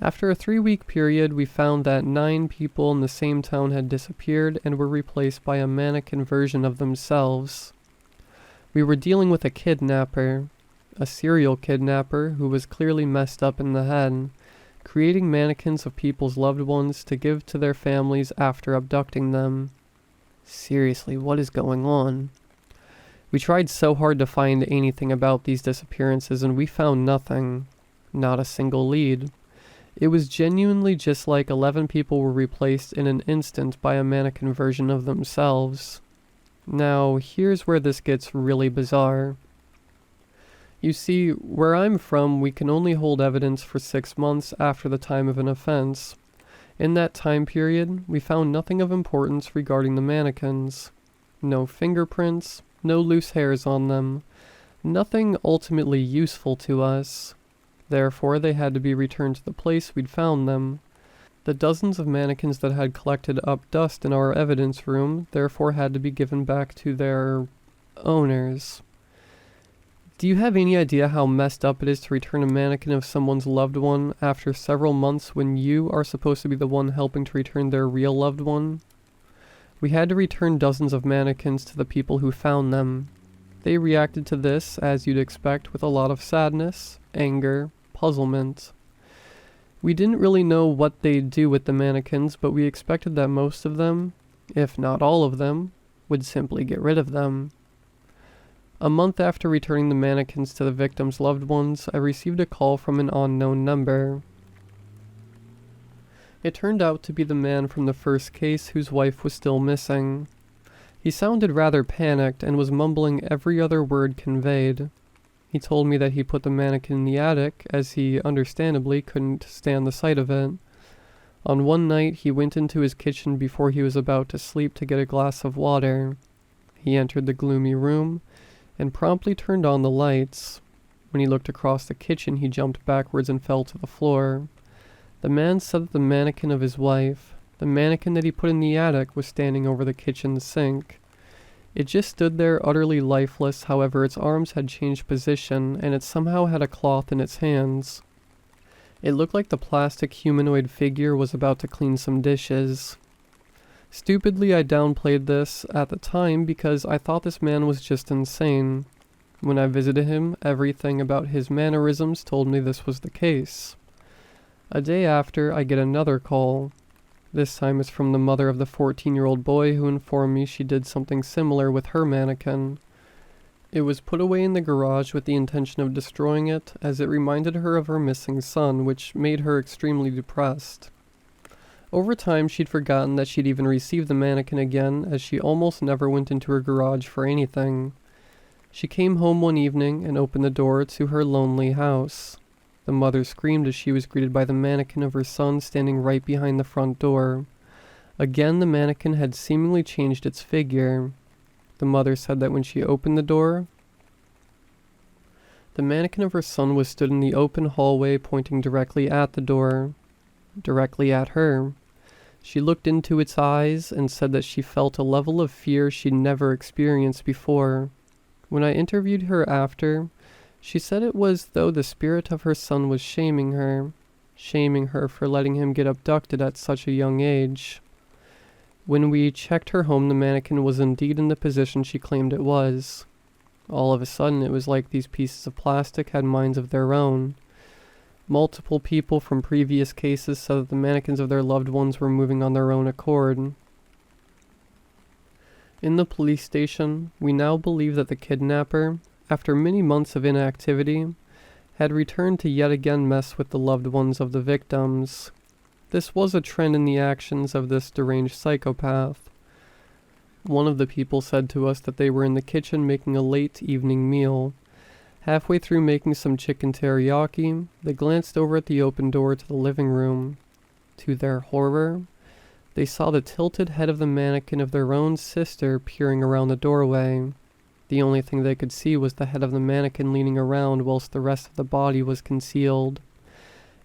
After a 3-week period, we found that 9 people in the same town had disappeared and were replaced by a mannequin version of themselves. We were dealing with a kidnapper, a serial kidnapper who was clearly messed up in the head, creating mannequins of people's loved ones to give to their families after abducting them. Seriously, what is going on? We tried so hard to find anything about these disappearances, and we found nothing. Not a single lead. It was genuinely just like 11 people were replaced in an instant by a mannequin version of themselves. Now, here's where this gets really bizarre. You see, where I'm from, we can only hold evidence for 6 months after the time of an offense. In that time period, we found nothing of importance regarding the mannequins. No fingerprints, no loose hairs on them. Nothing ultimately useful to us. Therefore, they had to be returned to the place we'd found them. The dozens of mannequins that had collected up dust in our evidence room therefore had to be given back to their owners. Do you have any idea how messed up it is to return a mannequin of someone's loved one after several months when you are supposed to be the one helping to return their real loved one? We had to return dozens of mannequins to the people who found them. They reacted to this, as you'd expect, with a lot of sadness, anger, puzzlement. We didn't really know what they'd do with the mannequins, but we expected that most of them, if not all of them, would simply get rid of them. A month after returning the mannequins to the victims' loved ones, I received a call from an unknown number. It turned out to be the man from the first case whose wife was still missing. He sounded rather panicked and was mumbling every other word conveyed. He told me that he put the mannequin in the attic, as he understandably couldn't stand the sight of it. On one night, he went into his kitchen before he was about to sleep to get a glass of water. He entered the gloomy room and promptly turned on the lights. When he looked across the kitchen, he jumped backwards and fell to the floor. The man said that the mannequin of his wife, the mannequin that he put in the attic, was standing over the kitchen sink. It just stood there utterly lifeless, however its arms had changed position, and it somehow had a cloth in its hands. It looked like the plastic humanoid figure was about to clean some dishes. Stupidly, I downplayed this at the time because I thought this man was just insane. When I visited him, everything about his mannerisms told me this was the case. A day after, I get another call. This time is from the mother of the 14-year-old boy who informed me she did something similar with her mannequin. It was put away in the garage with the intention of destroying it, as it reminded her of her missing son, which made her extremely depressed. Over time, she'd forgotten that she'd even received the mannequin again, as she almost never went into her garage for anything. She came home one evening and opened the door to her lonely house. The mother screamed as she was greeted by the mannequin of her son standing right behind the front door. Again, the mannequin had seemingly changed its figure. The mother said that when she opened the door, the mannequin of her son was stood in the open hallway pointing directly at the door, directly at her. She looked into its eyes and said that she felt a level of fear she'd never experienced before. When I interviewed her after, she said it was though the spirit of her son was shaming her for letting him get abducted at such a young age. When we checked her home, the mannequin was indeed in the position she claimed it was. All of a sudden, it was like these pieces of plastic had minds of their own. Multiple people from previous cases said that the mannequins of their loved ones were moving on their own accord. In the police station, we now believe that the kidnapper, after many months of inactivity, had returned to yet again mess with the loved ones of the victims. This was a trend in the actions of this deranged psychopath. One of the people said to us that they were in the kitchen making a late evening meal. Halfway through making some chicken teriyaki, they glanced over at the open door to the living room. To their horror, they saw the tilted head of the mannequin of their own sister peering around the doorway. The only thing they could see was the head of the mannequin leaning around whilst the rest of the body was concealed.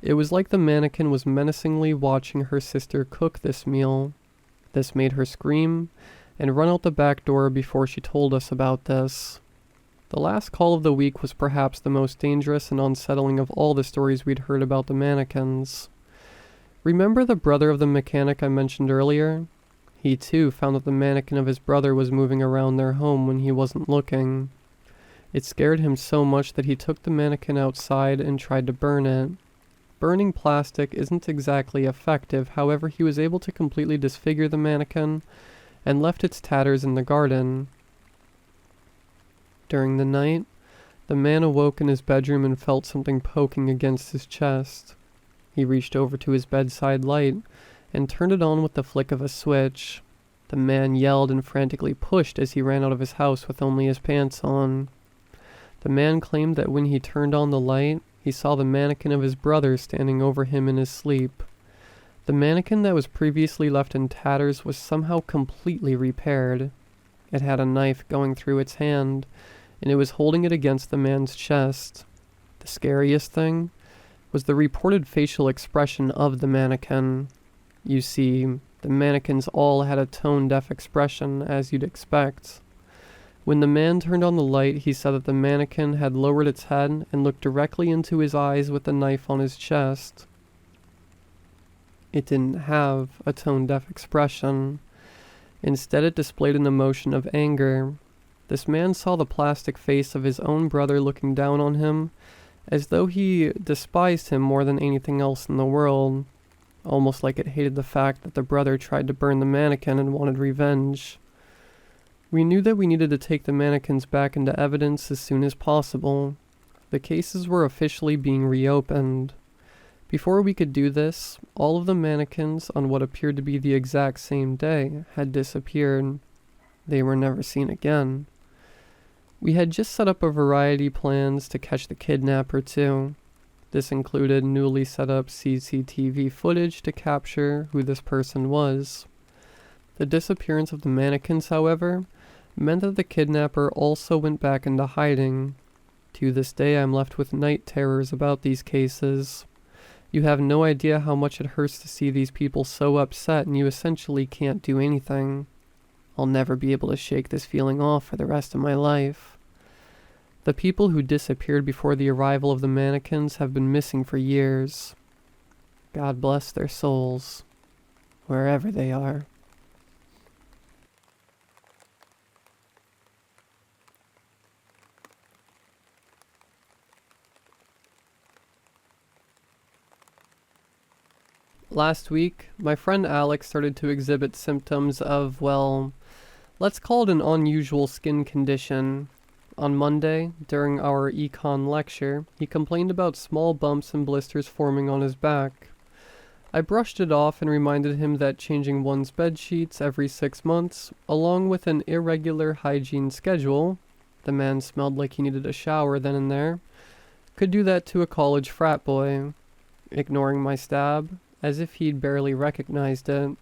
It was like the mannequin was menacingly watching her sister cook this meal. This made her scream and run out the back door before she told us about this. The last call of the week was perhaps the most dangerous and unsettling of all the stories we'd heard about the mannequins. Remember the brother of the mechanic I mentioned earlier? He too found that the mannequin of his brother was moving around their home when he wasn't looking. It scared him so much that he took the mannequin outside and tried to burn it. Burning plastic isn't exactly effective, however he was able to completely disfigure the mannequin and left its tatters in the garden. During the night, the man awoke in his bedroom and felt something poking against his chest. He reached over to his bedside light and turned it on with the flick of a switch. The man yelled and frantically pushed as he ran out of his house with only his pants on. The man claimed that when he turned on the light, he saw the mannequin of his brother standing over him in his sleep. The mannequin that was previously left in tatters was somehow completely repaired. It had a knife going through its hand, and it was holding it against the man's chest. The scariest thing was the reported facial expression of the mannequin. You see, the mannequins all had a tone-deaf expression, as you'd expect. When the man turned on the light, he said that the mannequin had lowered its head and looked directly into his eyes with the knife on his chest. It didn't have a tone-deaf expression. Instead, it displayed an emotion of anger. This man saw the plastic face of his own brother looking down on him, as though he despised him more than anything else in the world, almost like it hated the fact that the brother tried to burn the mannequin and wanted revenge. We knew that we needed to take the mannequins back into evidence as soon as possible. The cases were officially being reopened. Before we could do this, all of the mannequins on what appeared to be the exact same day had disappeared. They were never seen again. We had just set up a variety plans to catch the kidnapper too. This included newly set up CCTV footage to capture who this person was. The disappearance of the mannequins, however, meant that the kidnapper also went back into hiding. To this day, I'm left with night terrors about these cases. You have no idea how much it hurts to see these people so upset and you essentially can't do anything. I'll never be able to shake this feeling off for the rest of my life. The people who disappeared before the arrival of the mannequins have been missing for years. God bless their souls, wherever they are. Last week, my friend Alex started to exhibit symptoms of, well, let's call it an unusual skin condition. On Monday, during our econ lecture, he complained about small bumps and blisters forming on his back. I brushed it off and reminded him that changing one's bed sheets every 6 months, along with an irregular hygiene schedule, the man smelled like he needed a shower then and there, could do that to a college frat boy. Ignoring my stab, as if he'd barely recognized it,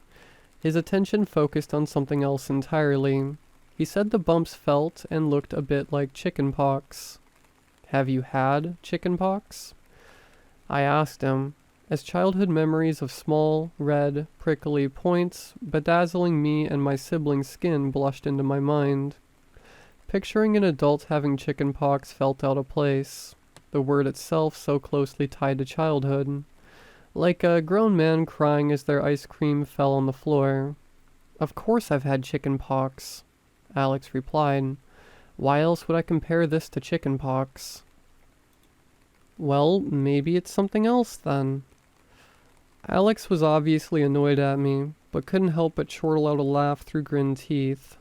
his attention focused on something else entirely. He said the bumps felt and looked a bit like chicken pox. Have you had chicken pox? I asked him, as childhood memories of small, red, prickly points bedazzling me and my siblings' skin blushed into my mind. Picturing an adult having chicken pox felt out of place, the word itself so closely tied to childhood. Like a grown man crying as their ice cream fell on the floor. Of course I've had chicken pox, Alex replied. Why else would I compare this to chicken pox? Well, maybe it's something else then. Alex was obviously annoyed at me, but couldn't help but chortle out a laugh through gritted teeth.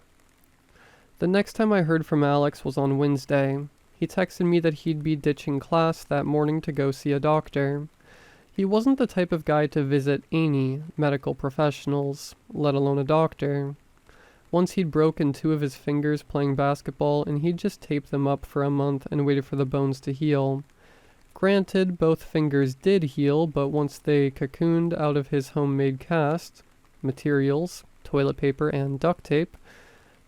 The next time I heard from Alex was on Wednesday. He texted me that he'd be ditching class that morning to go see a doctor. He wasn't the type of guy to visit any medical professionals, let alone a doctor. Once he'd broken 2 of his fingers playing basketball, and he'd just taped them up for a month and waited for the bones to heal. Granted, both fingers did heal, but once they cocooned out of his homemade cast, materials, toilet paper, and duct tape,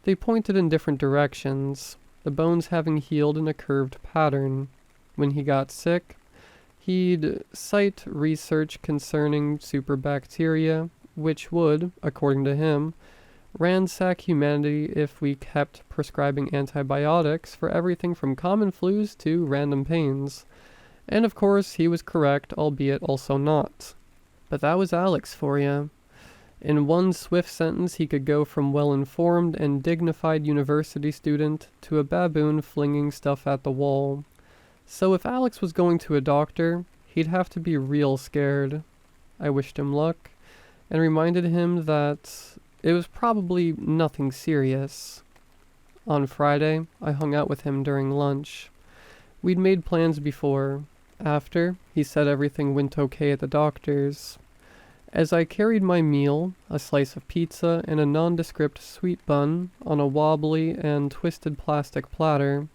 they pointed in different directions, the bones having healed in a curved pattern. When he got sick, he'd cite research concerning superbacteria, which would, according to him, ransack humanity if we kept prescribing antibiotics for everything from common flus to random pains. And of course, he was correct, albeit also not. But that was Alex for you. In one swift sentence, he could go from well-informed and dignified university student to a baboon flinging stuff at the wall. So if Alex was going to a doctor, he'd have to be real scared. I wished him luck, and reminded him that it was probably nothing serious. On Friday, I hung out with him during lunch. We'd made plans before. After, he said everything went okay at the doctor's. As I carried my meal, a slice of pizza and a nondescript sweet bun, on a wobbly and twisted plastic platter,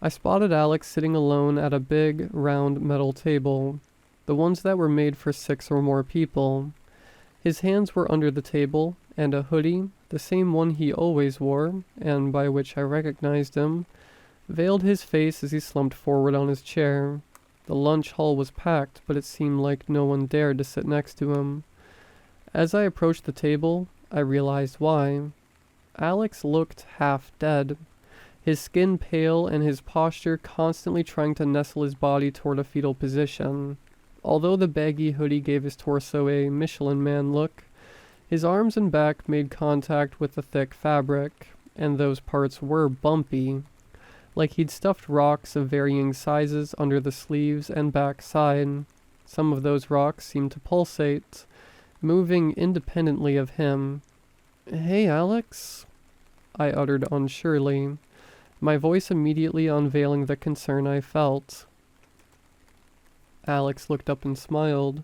I spotted Alex sitting alone at a big, round metal table, the ones that were made for 6 or more people. His hands were under the table, and a hoodie, the same one he always wore, and by which I recognized him, veiled his face as he slumped forward on his chair. The lunch hall was packed, but it seemed like no one dared to sit next to him. As I approached the table, I realized why. Alex looked half dead, his skin pale and his posture constantly trying to nestle his body toward a fetal position. Although the baggy hoodie gave his torso a Michelin Man look, his arms and back made contact with the thick fabric, and those parts were bumpy, like he'd stuffed rocks of varying sizes under the sleeves and back side. Some of those rocks seemed to pulsate, moving independently of him. "Hey, Alex," I uttered unsurely, my voice immediately unveiling the concern I felt. Alex looked up and smiled,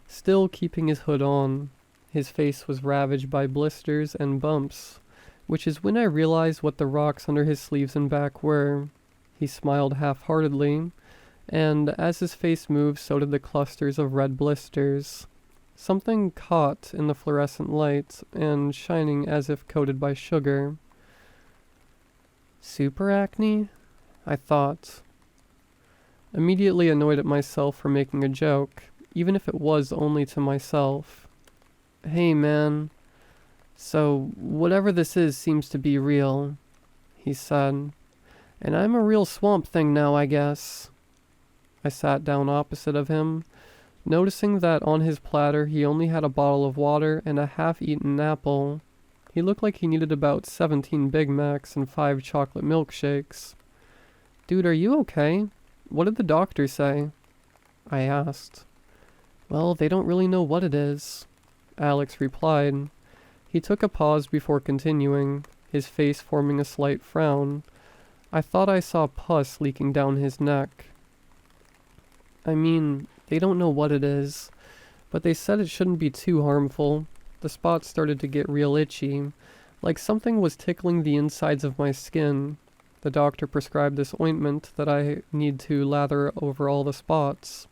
still keeping his hood on. His face was ravaged by blisters and bumps, which is when I realized what the rocks under his sleeves and back were. He smiled half-heartedly, and as his face moved, so did the clusters of red blisters. Something caught in the fluorescent light, and shining as if coated by sugar. Super acne? I thought. Immediately annoyed at myself for making a joke, even if it was only to myself. "Hey man, so whatever this is seems to be real," he said. "And I'm a real swamp thing now, I guess." I sat down opposite of him, noticing that on his platter he only had a bottle of water and a half-eaten apple. He looked like he needed about 17 Big Macs and 5 chocolate milkshakes. "Dude, are you okay? What did the doctor say?" I asked. Well, they don't really know what it is, Alex replied. He took a pause before continuing, his face forming a slight frown. I thought I saw pus leaking down his neck. I mean, they don't know what it is, but they said it shouldn't be too harmful. The spots started to get real itchy, like something was tickling the insides of my skin. The doctor prescribed this ointment that I need to lather over all the spots.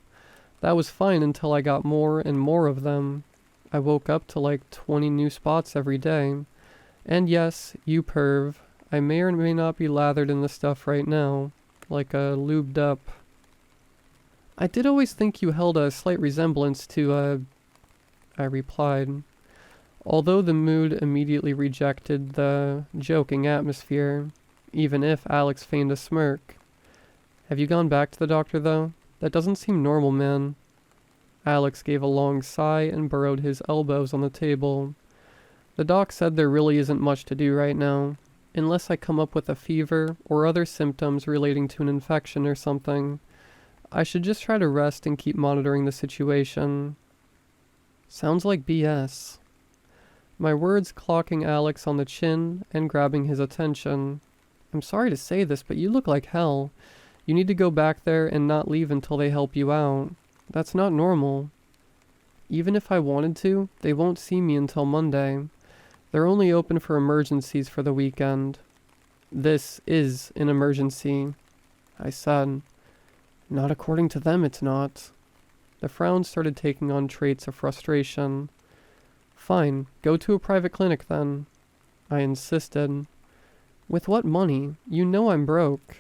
That was fine until I got more and more of them. I woke up to like 20 new spots every day. And yes, you perv, I may or may not be lathered in the stuff right now, like a lubed up. I did always think you held a slight resemblance to, I replied, although the mood immediately rejected the joking atmosphere, even if Alex feigned a smirk. Have you gone back to the doctor, though? That doesn't seem normal, man. Alex gave a long sigh and burrowed his elbows on the table. The doc said there really isn't much to do right now, unless I come up with a fever or other symptoms relating to an infection or something. I should just try to rest and keep monitoring the situation. Sounds like BS. My words clocking Alex on the chin and grabbing his attention. I'm sorry to say this, but you look like hell. You need to go back there and not leave until they help you out. That's not normal. Even if I wanted to, they won't see me until Monday. They're only open for emergencies for the weekend. This is an emergency, I said. Not according to them, it's not. The frown started taking on traits of frustration. Fine, go to a private clinic then, I insisted. With what money? You know I'm broke.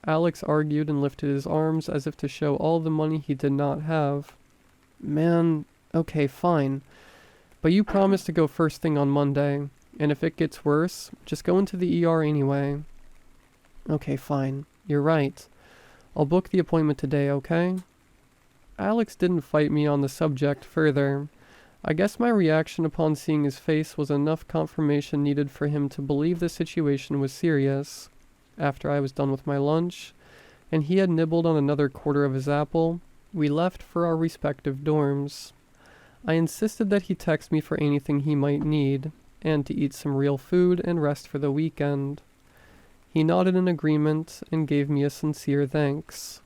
Alex argued and lifted his arms as if to show all the money he did not have. Man, okay, fine. But you promised to go first thing on Monday, and if it gets worse, just go into the ER anyway. Okay, fine. You're right. I'll book the appointment today, okay? Alex didn't fight me on the subject further. I guess my reaction upon seeing his face was enough confirmation needed for him to believe the situation was serious. After I was done with my lunch, and he had nibbled on another quarter of his apple, we left for our respective dorms. I insisted that he text me for anything he might need, and to eat some real food and rest for the weekend. He nodded in agreement and gave me a sincere thanks.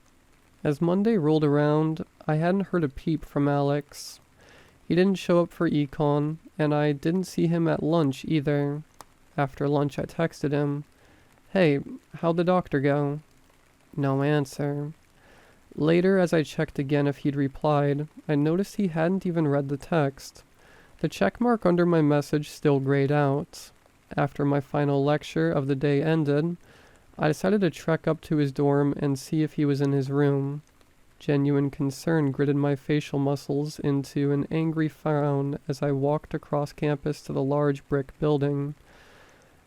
As Monday rolled around, I hadn't heard a peep from Alex. He didn't show up for econ, and I didn't see him at lunch either. After lunch I texted him, "Hey, how'd the doctor go?" No answer. Later, as I checked again if he'd replied, I noticed he hadn't even read the text. The checkmark under my message still grayed out. After my final lecture of the day ended, I decided to trek up to his dorm and see if he was in his room. Genuine concern gritted my facial muscles into an angry frown as I walked across campus to the large brick building.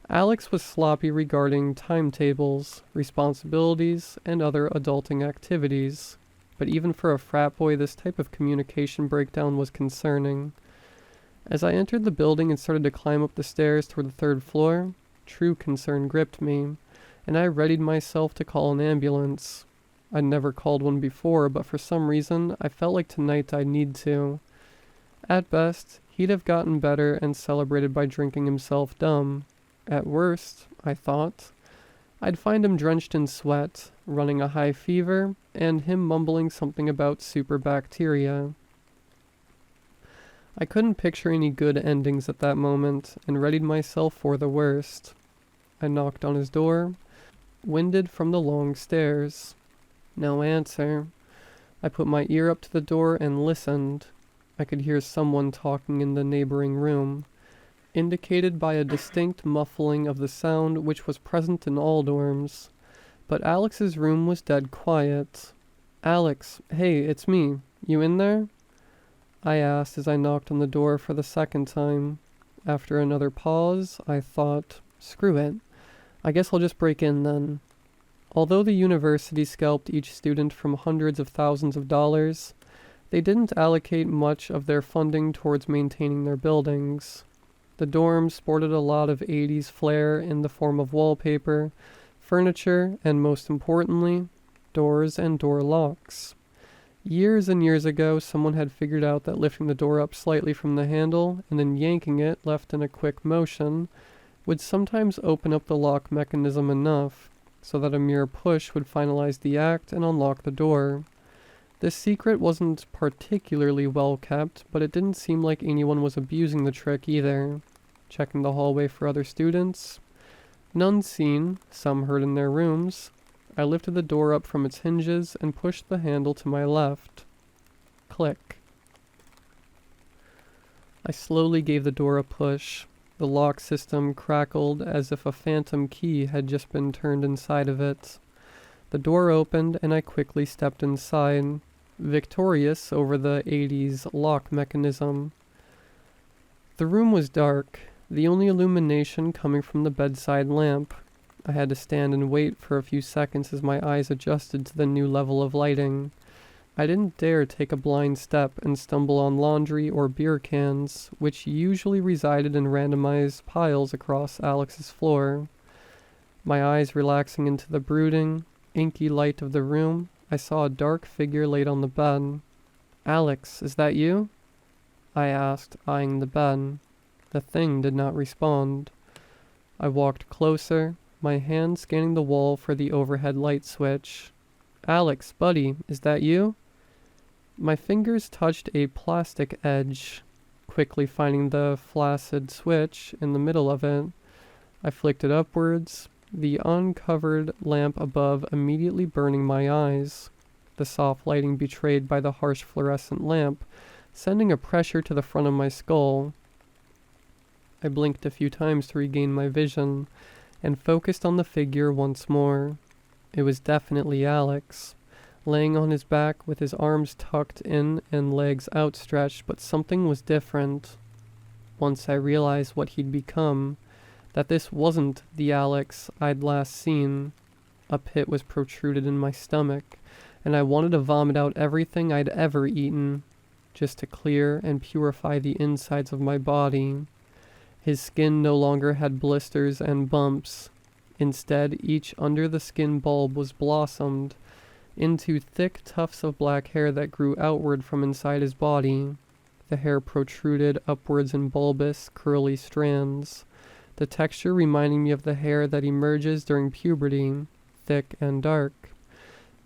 Alex was sloppy regarding timetables, responsibilities, and other adulting activities, but even for a frat boy this type of communication breakdown was concerning. As I entered the building and started to climb up the stairs toward the third floor, true concern gripped me, and I readied myself to call an ambulance. I'd never called one before, but for some reason I felt like tonight I'd need to. At best, he'd have gotten better and celebrated by drinking himself dumb. At worst, I thought, I'd find him drenched in sweat, running a high fever, and him mumbling something about super bacteria. I couldn't picture any good endings at that moment, and readied myself for the worst. I knocked on his door, winded from the long stairs. No answer. I put my ear up to the door and listened. I could hear someone talking in the neighboring room, indicated by a distinct muffling of the sound which was present in all dorms. But Alex's room was dead quiet. "Alex, hey, it's me. You in there?" I asked as I knocked on the door for the second time. After another pause, I thought, screw it. I guess I'll just break in then. Although the university scalped each student from hundreds of thousands of dollars, they didn't allocate much of their funding towards maintaining their buildings. The dorms sported a lot of 80s flair in the form of wallpaper, furniture, and most importantly, doors and door locks. Years and years ago, someone had figured out that lifting the door up slightly from the handle and then yanking it, left in a quick motion, would sometimes open up the lock mechanism enough so that a mere push would finalize the act and unlock the door. This secret wasn't particularly well kept, but it didn't seem like anyone was abusing the trick either. Checking the hallway for other students. None seen, some heard in their rooms. I lifted the door up from its hinges and pushed the handle to my left. Click. I slowly gave the door a push. The lock system crackled as if a phantom key had just been turned inside of it. The door opened and I quickly stepped inside, victorious over the 80s lock mechanism. The room was dark, the only illumination coming from the bedside lamp. I had to stand and wait for a few seconds as my eyes adjusted to the new level of lighting. I didn't dare take a blind step and stumble on laundry or beer cans, which usually resided in randomized piles across Alex's floor. My eyes relaxing into the brooding, inky light of the room, I saw a dark figure laid on the bed. "Alex, is that you?" I asked, eyeing the bed. The thing did not respond. I walked closer, my hand scanning the wall for the overhead light switch. "Alex, buddy, is that you?" My fingers touched a plastic edge, quickly finding the flaccid switch in the middle of it. I flicked it upwards, the uncovered lamp above immediately burning my eyes, the soft lighting betrayed by the harsh fluorescent lamp, sending a pressure to the front of my skull. I blinked a few times to regain my vision, and focused on the figure once more. It was definitely Alex, laying on his back with his arms tucked in and legs outstretched, but something was different. Once I realized what he'd become, that this wasn't the Alex I'd last seen. A pit was protruded in my stomach, and I wanted to vomit out everything I'd ever eaten, just to clear and purify the insides of my body. His skin no longer had blisters and bumps. Instead, each under-the-skin bulb was blossomed into thick tufts of black hair that grew outward from inside his body. The hair protruded upwards in bulbous, curly strands, the texture reminding me of the hair that emerges during puberty, thick and dark.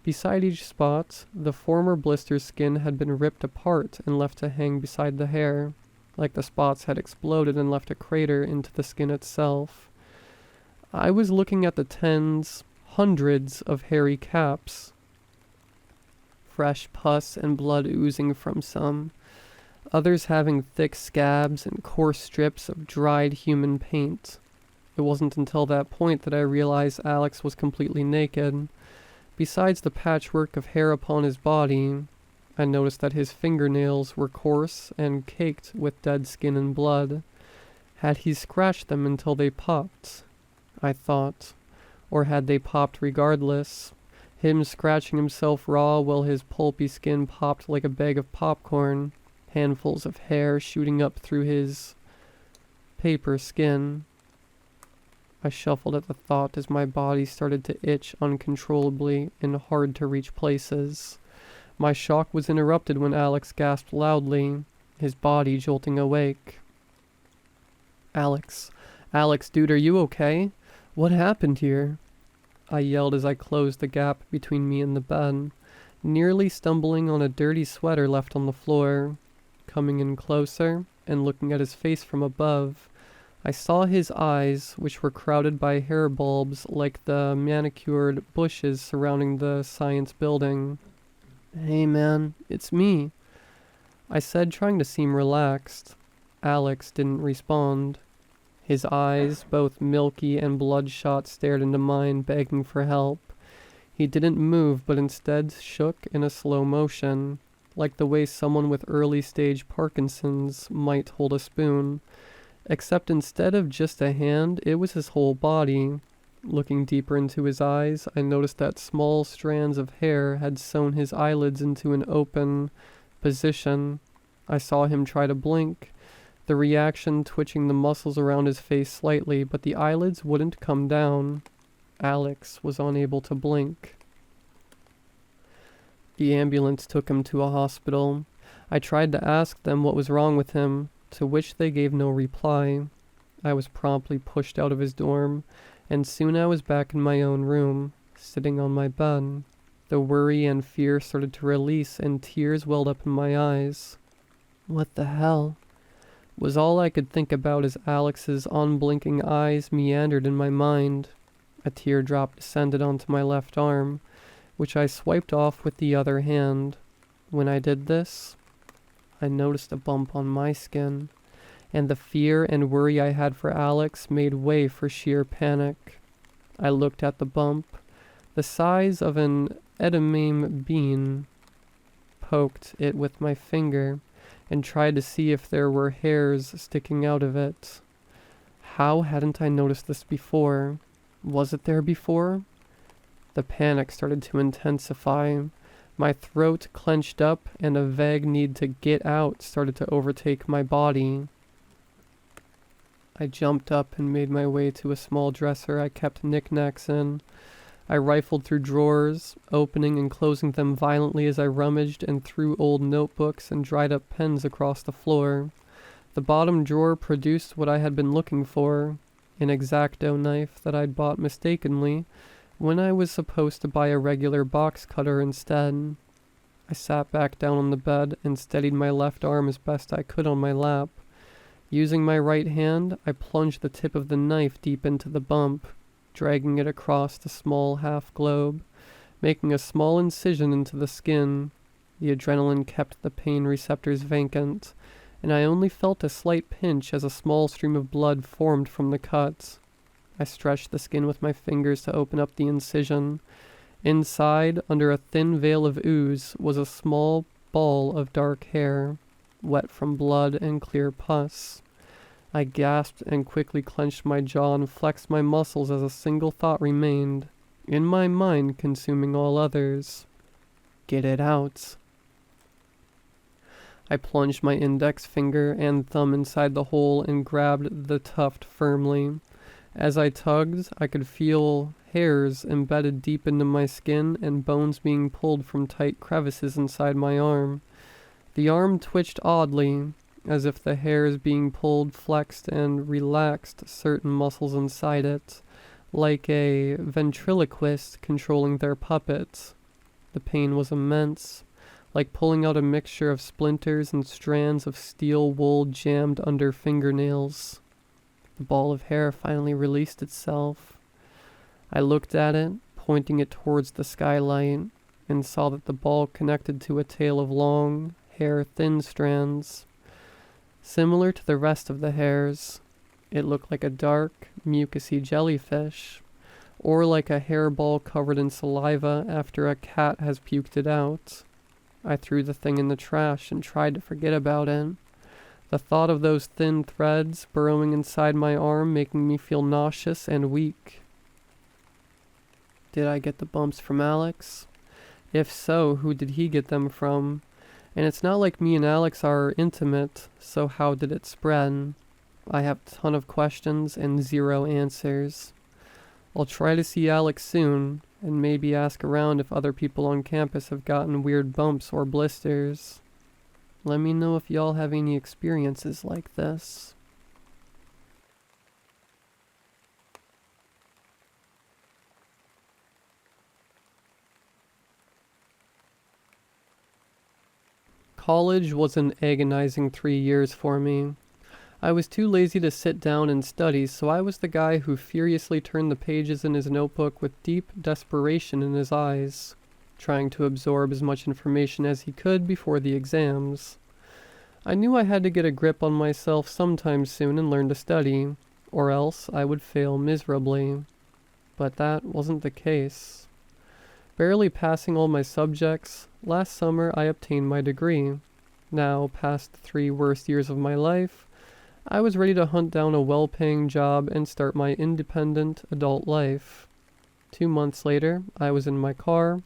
Beside each spot, the former blister skin had been ripped apart and left to hang beside the hair, like the spots had exploded and left a crater into the skin itself. I was looking at the tens, hundreds of hairy caps, fresh pus and blood oozing from some, others having thick scabs and coarse strips of dried human paint. It wasn't until that point that I realized Alex was completely naked. Besides the patchwork of hair upon his body, I noticed that his fingernails were coarse and caked with dead skin and blood. Had he scratched them until they popped? I thought. Or had they popped regardless? Him scratching himself raw while his pulpy skin popped like a bag of popcorn, handfuls of hair shooting up through his paper skin. I shuffled at the thought as my body started to itch uncontrollably in hard-to-reach places. My shock was interrupted when Alex gasped loudly, his body jolting awake. Alex, dude, are you okay? What happened here?" I yelled as I closed the gap between me and the bed, nearly stumbling on a dirty sweater left on the floor. Coming in closer and looking at his face from above, I saw his eyes, which were crowded by hair bulbs like the manicured bushes surrounding the science building. "Hey man, it's me," I said, trying to seem relaxed. Alex didn't respond. His eyes, both milky and bloodshot, stared into mine, begging for help. He didn't move, but instead shook in a slow motion, like the way someone with early-stage Parkinson's might hold a spoon. Except instead of just a hand, it was his whole body. Looking deeper into his eyes, I noticed that small strands of hair had sewn his eyelids into an open position. I saw him try to blink, the reaction twitching the muscles around his face slightly, but the eyelids wouldn't come down. Alex was unable to blink. The ambulance took him to a hospital. I tried to ask them what was wrong with him, to which they gave no reply. I was promptly pushed out of his dorm, and soon I was back in my own room, sitting on my bed. The worry and fear started to release, and tears welled up in my eyes. What the hell? Was all I could think about as Alex's unblinking eyes meandered in my mind. A teardrop descended onto my left arm, which I swiped off with the other hand. When I did this, I noticed a bump on my skin, and the fear and worry I had for Alex made way for sheer panic. I looked at the bump, the size of an edamame bean, poked it with my finger, and tried to see if there were hairs sticking out of it. How hadn't I noticed this before? Was it there before? The panic started to intensify. My throat clenched up, and a vague need to get out started to overtake my body. I jumped up and made my way to a small dresser I kept knickknacks in. I rifled through drawers, opening and closing them violently as I rummaged and threw old notebooks and dried up pens across the floor. The bottom drawer produced what I had been looking for, an X-Acto knife that I'd bought mistakenly when I was supposed to buy a regular box cutter instead. I sat back down on the bed and steadied my left arm as best I could on my lap. Using my right hand, I plunged the tip of the knife deep into the bump, dragging it across the small half globe, making a small incision into the skin. The adrenaline kept the pain receptors vacant, and I only felt a slight pinch as a small stream of blood formed from the cut. I stretched the skin with my fingers to open up the incision. Inside, under a thin veil of ooze, was a small ball of dark hair, wet from blood and clear pus. I gasped and quickly clenched my jaw and flexed my muscles as a single thought remained, in my mind consuming all others. Get it out. I plunged my index finger and thumb inside the hole and grabbed the tuft firmly. As I tugged, I could feel hairs embedded deep into my skin and bones being pulled from tight crevices inside my arm. The arm twitched oddly, as if the hairs being pulled flexed and relaxed certain muscles inside it, like a ventriloquist controlling their puppet. The pain was immense, like pulling out a mixture of splinters and strands of steel wool jammed under fingernails. The ball of hair finally released itself. I looked at it, pointing it towards the skylight, and saw that the ball connected to a tail of long, hair-thin strands. Similar to the rest of the hairs, it looked like a dark, mucousy jellyfish, or like a hairball covered in saliva after a cat has puked it out. I threw the thing in the trash and tried to forget about it. The thought of those thin threads burrowing inside my arm making me feel nauseous and weak. Did I get the bumps from Alex? If so, who did he get them from? And it's not like me and Alex are intimate, so how did it spread? I have a ton of questions and zero answers. I'll try to see Alex soon, and maybe ask around if other people on campus have gotten weird bumps or blisters. Let me know if y'all have any experiences like this. College was an agonizing 3 years for me. I was too lazy to sit down and study, so I was the guy who furiously turned the pages in his notebook with deep desperation in his eyes, trying to absorb as much information as he could before the exams. I knew I had to get a grip on myself sometime soon and learn to study, or else I would fail miserably. But that wasn't the case. Barely passing all my subjects, last summer I obtained my degree. Now, past the 3 worst years of my life, I was ready to hunt down a well-paying job and start my independent adult life. 2 months later, I was in my car,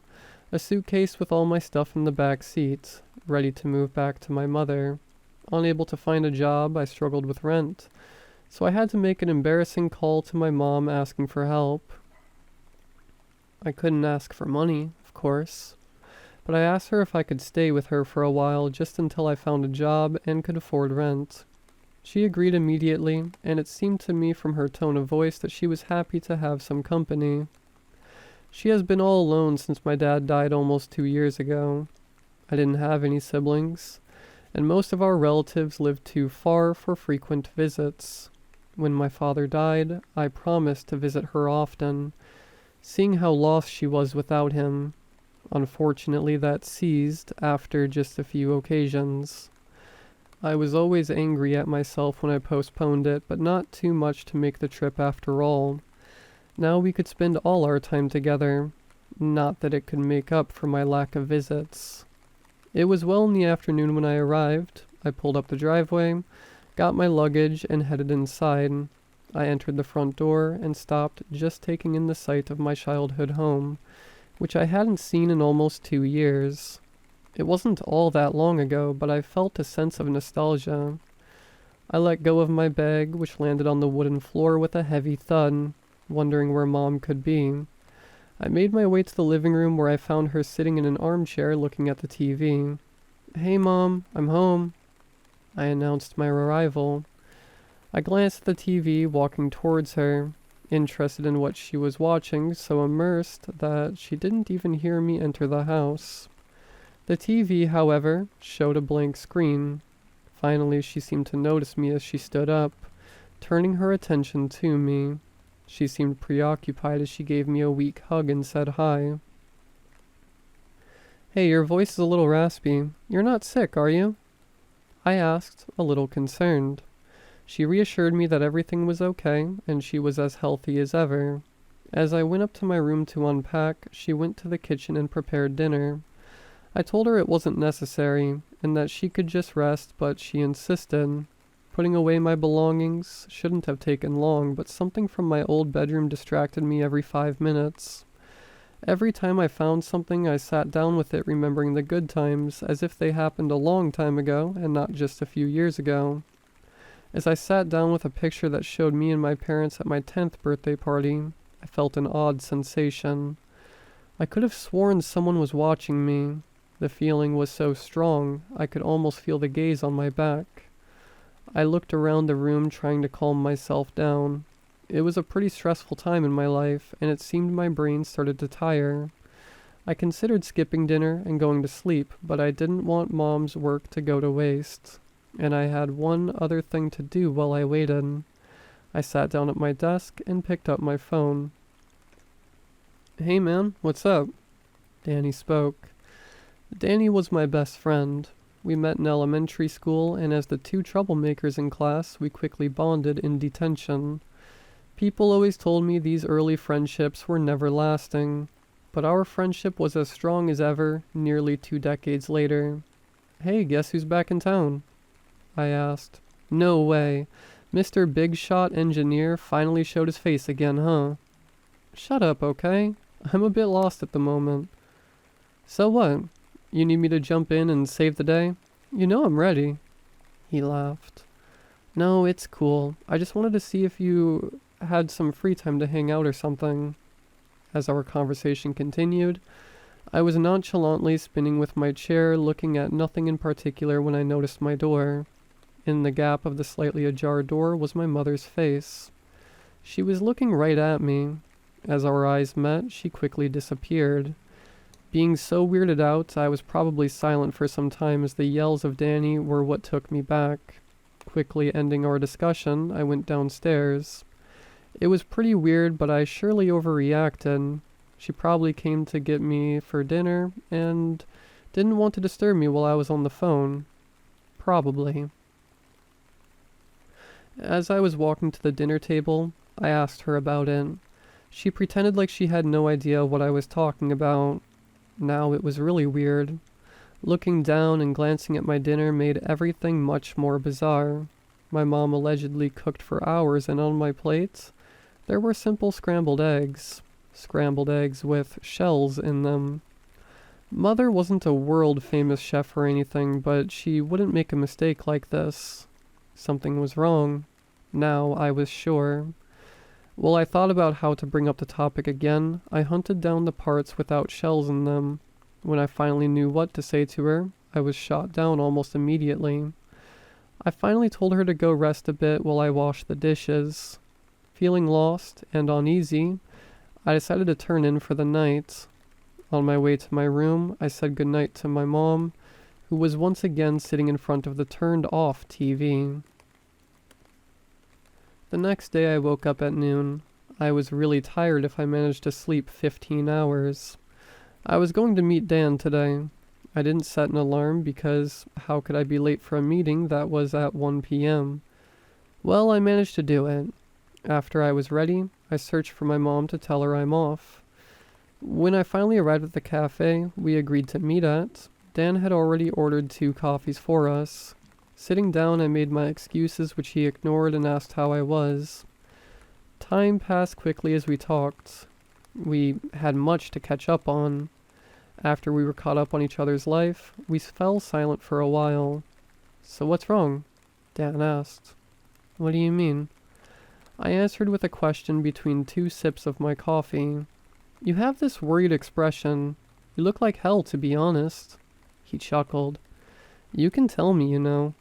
a suitcase with all my stuff in the back seat, ready to move back to my mother. Unable to find a job, I struggled with rent, so I had to make an embarrassing call to my mom asking for help. I couldn't ask for money, of course, but I asked her if I could stay with her for a while just until I found a job and could afford rent. She agreed immediately, and it seemed to me from her tone of voice that she was happy to have some company. She has been all alone since my dad died almost 2 years ago. I didn't have any siblings, and most of our relatives lived too far for frequent visits. When my father died, I promised to visit her often, seeing how lost she was without him. Unfortunately, that ceased after just a few occasions. I was always angry at myself when I postponed it, but not too much to make the trip after all. Now we could spend all our time together. Not that it could make up for my lack of visits. It was well in the afternoon when I arrived. I pulled up the driveway, got my luggage, and headed inside. I entered the front door and stopped, just taking in the sight of my childhood home, which I hadn't seen in almost 2 years. It wasn't all that long ago, but I felt a sense of nostalgia. I let go of my bag, which landed on the wooden floor with a heavy thud, wondering where Mom could be. I made my way to the living room where I found her sitting in an armchair looking at the TV. "Hey Mom, I'm home," I announced my arrival. I glanced at the TV, walking towards her, interested in what she was watching, so immersed that she didn't even hear me enter the house. The TV, however, showed a blank screen. Finally, she seemed to notice me as she stood up, turning her attention to me. She seemed preoccupied as she gave me a weak hug and said hi. "Hey, your voice is a little raspy. You're not sick, are you?" I asked, a little concerned. She reassured me that everything was okay, and she was as healthy as ever. As I went up to my room to unpack, she went to the kitchen and prepared dinner. I told her it wasn't necessary, and that she could just rest, but she insisted. Putting away my belongings shouldn't have taken long, but something from my old bedroom distracted me every 5 minutes. Every time I found something, I sat down with it, remembering the good times, as if they happened a long time ago, and not just a few years ago. As I sat down with a picture that showed me and my parents at my 10th birthday party, I felt an odd sensation. I could have sworn someone was watching me. The feeling was so strong, I could almost feel the gaze on my back. I looked around the room, trying to calm myself down. It was a pretty stressful time in my life, and it seemed my brain started to tire. I considered skipping dinner and going to sleep, but I didn't want Mom's work to go to waste. And I had one other thing to do while I waited. I sat down at my desk and picked up my phone. "Hey man, what's up?" Danny spoke. Danny was my best friend. We met in elementary school, and as the two troublemakers in class, we quickly bonded in detention. People always told me these early friendships were never lasting, but our friendship was as strong as ever, nearly 2 decades later. "Hey, guess who's back in town?" I asked. "No way. Mr. Big Shot Engineer finally showed his face again, huh?" "Shut up, okay? I'm a bit lost at the moment." "So what? You need me to jump in and save the day? You know I'm ready." He laughed. "No, it's cool. I just wanted to see if you had some free time to hang out or something." As our conversation continued, I was nonchalantly spinning with my chair, looking at nothing in particular when I noticed my door. In the gap of the slightly ajar door was my mother's face. She was looking right at me. As our eyes met, she quickly disappeared. Being so weirded out, I was probably silent for some time as the yells of Danny were what took me back. Quickly ending our discussion, I went downstairs. It was pretty weird, but I surely overreacted. She probably came to get me for dinner and didn't want to disturb me while I was on the phone. Probably. As I was walking to the dinner table, I asked her about it. She pretended like she had no idea what I was talking about. Now it was really weird. Looking down and glancing at my dinner made everything much more bizarre. My mom allegedly cooked for hours, and on my plate, there were simple scrambled eggs. Scrambled eggs with shells in them. Mother wasn't a world-famous chef or anything, but she wouldn't make a mistake like this. Something was wrong. Now I was sure. While I thought about how to bring up the topic again, I hunted down the parts without shells in them. When I finally knew what to say to her, I was shot down almost immediately. I finally told her to go rest a bit while I washed the dishes. Feeling lost and uneasy, I decided to turn in for the night. On my way to my room, I said goodnight to my mom, who was once again sitting in front of the turned-off TV. The next day I woke up at noon. I was really tired if I managed to sleep 15 hours. I was going to meet Dan today. I didn't set an alarm because how could I be late for a meeting that was at 1 p.m.? Well, I managed to do it. After I was ready, I searched for my mom to tell her I'm off. When I finally arrived at the cafe we agreed to meet at, Dan had already ordered 2 coffees for us. Sitting down, I made my excuses, which he ignored, and asked how I was. Time passed quickly as we talked. We had much to catch up on. After we were caught up on each other's life, we fell silent for a while. "So what's wrong?" Dan asked. "What do you mean?" I answered with a question between 2 sips of my coffee. "You have this worried expression. You look like hell, to be honest." He chuckled. "You can tell me, you know."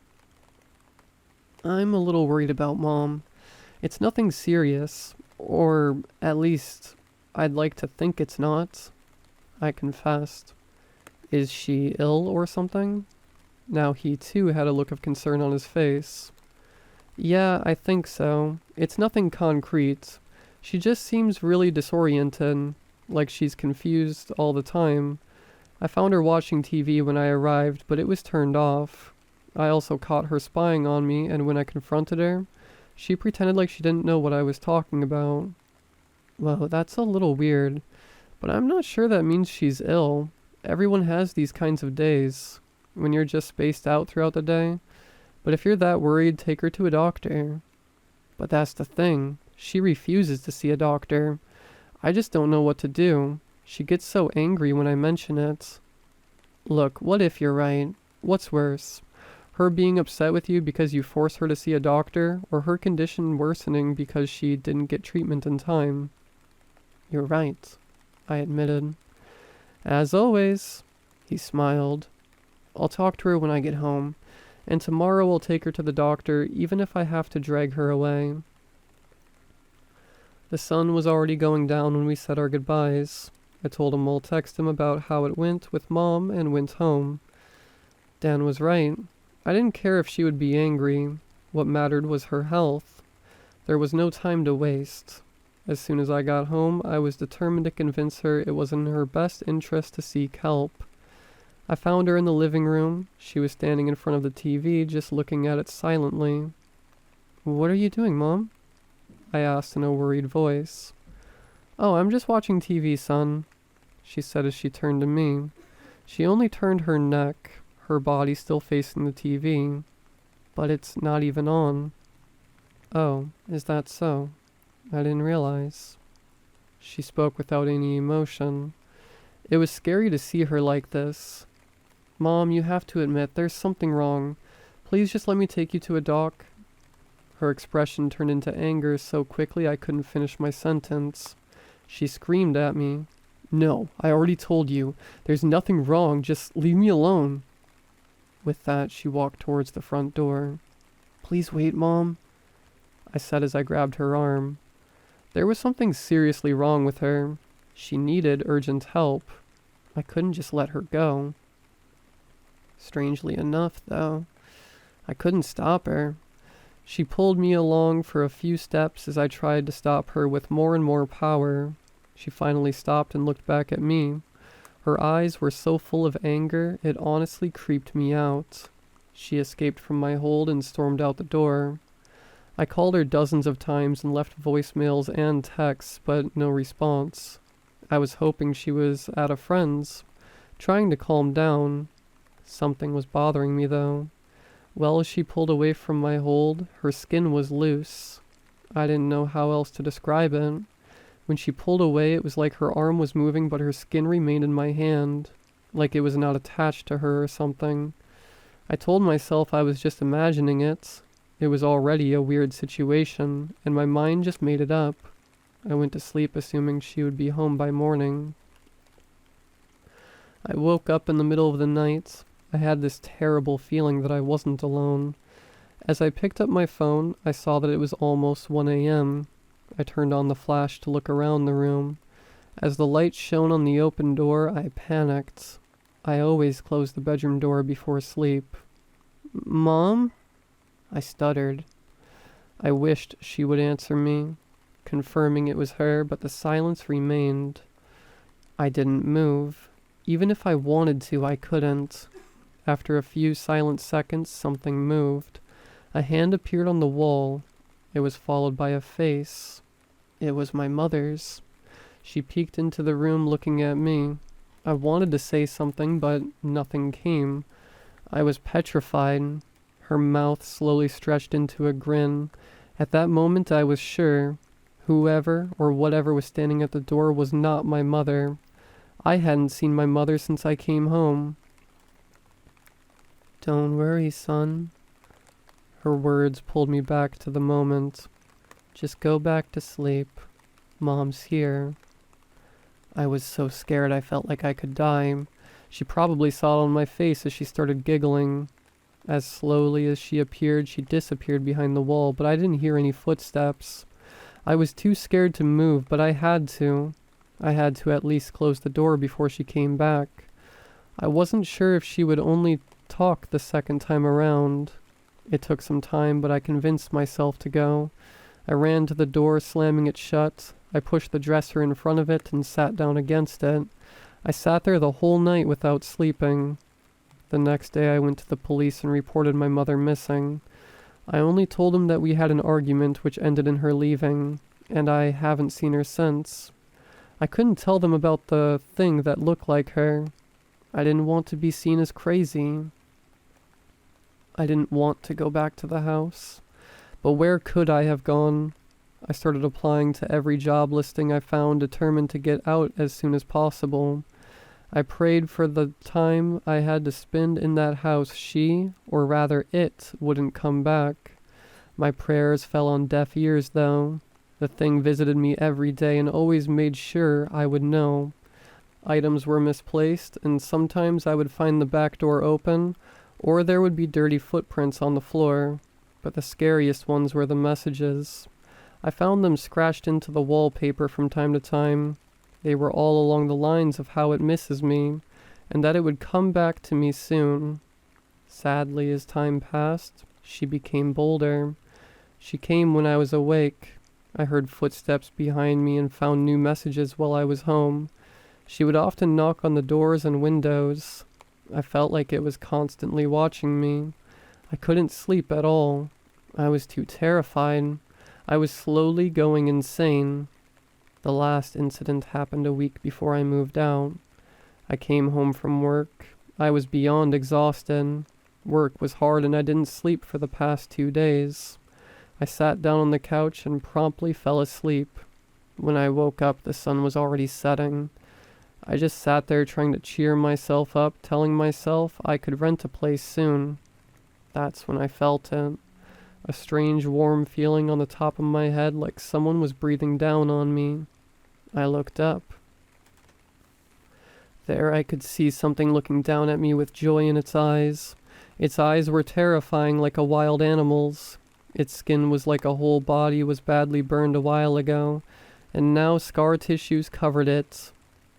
"I'm a little worried about Mom. It's nothing serious, or at least I'd like to think it's not," I confessed. "Is she ill or something?" Now he too had a look of concern on his face. "Yeah, I think so. It's nothing concrete. She just seems really disoriented, like she's confused all the time. I found her watching TV when I arrived, but it was turned off. I also caught her spying on me, and when I confronted her, she pretended like she didn't know what I was talking about." "Well, that's a little weird, but I'm not sure that means she's ill. Everyone has these kinds of days, when you're just spaced out throughout the day. But if you're that worried, take her to a doctor." "But that's the thing. She refuses to see a doctor. I just don't know what to do. She gets so angry when I mention it." "Look, what if you're right? What's worse? Her being upset with you because you forced her to see a doctor, or her condition worsening because she didn't get treatment in time?" "You're right," I admitted. "As always," he smiled. "I'll talk to her when I get home, and tomorrow I'll take her to the doctor, even if I have to drag her away." The sun was already going down when we said our goodbyes. I told him I'll text him about how it went with Mom and went home. Dan was right. I didn't care if she would be angry. What mattered was her health. There was no time to waste. As soon as I got home, I was determined to convince her it was in her best interest to seek help. I found her in the living room. She was standing in front of the TV, just looking at it silently. "What are you doing, Mom?" I asked in a worried voice. "Oh, I'm just watching TV, son," she said as she turned to me. She only turned her neck, her body still facing the TV. "But it's not even on." "Oh, is that so? I didn't realize." She spoke without any emotion. It was scary to see her like this. "Mom, you have to admit, there's something wrong. Please just let me take you to a doc." Her expression turned into anger so quickly I couldn't finish my sentence. She screamed at me. "No, I already told you. There's nothing wrong. Just leave me alone." With that, she walked towards the front door. "Please wait, Mom," I said as I grabbed her arm. There was something seriously wrong with her. She needed urgent help. I couldn't just let her go. Strangely enough, though, I couldn't stop her. She pulled me along for a few steps as I tried to stop her with more and more power. She finally stopped and looked back at me. Her eyes were so full of anger, it honestly creeped me out. She escaped from my hold and stormed out the door. I called her dozens of times and left voicemails and texts, but no response. I was hoping she was at a friend's, trying to calm down. Something was bothering me, though. Well, as she pulled away from my hold, her skin was loose. I didn't know how else to describe it. When she pulled away, it was like her arm was moving, but her skin remained in my hand, like it was not attached to her or something. I told myself I was just imagining it. It was already a weird situation, and my mind just made it up. I went to sleep assuming she would be home by morning. I woke up in the middle of the night. I had this terrible feeling that I wasn't alone. As I picked up my phone, I saw that it was almost 1 a.m. I turned on the flash to look around the room. As the light shone on the open door, I panicked. I always close the bedroom door before sleep. "Mom?" I stuttered. I wished she would answer me, confirming it was her, but the silence remained. I didn't move. Even if I wanted to, I couldn't. After a few silent seconds, something moved. A hand appeared on the wall. It was followed by a face. It was my mother's. She peeked into the room looking at me. I wanted to say something, but nothing came. I was petrified. Her mouth slowly stretched into a grin. At that moment I was sure. Whoever or whatever was standing at the door was not my mother. I hadn't seen my mother since I came home. "Don't worry, son." Her words pulled me back to the moment. "Just go back to sleep. Mom's here." I was so scared I felt like I could die. She probably saw it on my face as she started giggling. As slowly as she appeared, she disappeared behind the wall, but I didn't hear any footsteps. I was too scared to move, but I had to. I had to at least close the door before she came back. I wasn't sure if she would only talk the second time around. It took some time, but I convinced myself to go. I ran to the door, slamming it shut. I pushed the dresser in front of it and sat down against it. I sat there the whole night without sleeping. The next day I went to the police and reported my mother missing. I only told them that we had an argument which ended in her leaving, and I haven't seen her since. I couldn't tell them about the thing that looked like her. I didn't want to be seen as crazy. I didn't want to go back to the house. But where could I have gone? I started applying to every job listing I found, determined to get out as soon as possible. I prayed for the time I had to spend in that house she, or rather it, wouldn't come back. My prayers fell on deaf ears, though. The thing visited me every day and always made sure I would know. Items were misplaced, and sometimes I would find the back door open, or there would be dirty footprints on the floor. But the scariest ones were the messages. I found them scratched into the wallpaper from time to time. They were all along the lines of how it misses me, and that it would come back to me soon. Sadly, as time passed, she became bolder. She came when I was awake. I heard footsteps behind me and found new messages while I was home. She would often knock on the doors and windows. I felt like it was constantly watching me. I couldn't sleep at all. I was too terrified. I was slowly going insane. The last incident happened a week before I moved out. I came home from work. I was beyond exhausted. Work was hard and I didn't sleep for the past 2 days. I sat down on the couch and promptly fell asleep. When I woke up, the sun was already setting. I just sat there trying to cheer myself up, telling myself I could rent a place soon. That's when I felt it. A strange warm feeling on the top of my head, like someone was breathing down on me. I looked up. There I could see something looking down at me with joy in its eyes. Its eyes were terrifying, like a wild animal's. Its skin was like a whole body was badly burned a while ago, and now scar tissues covered it.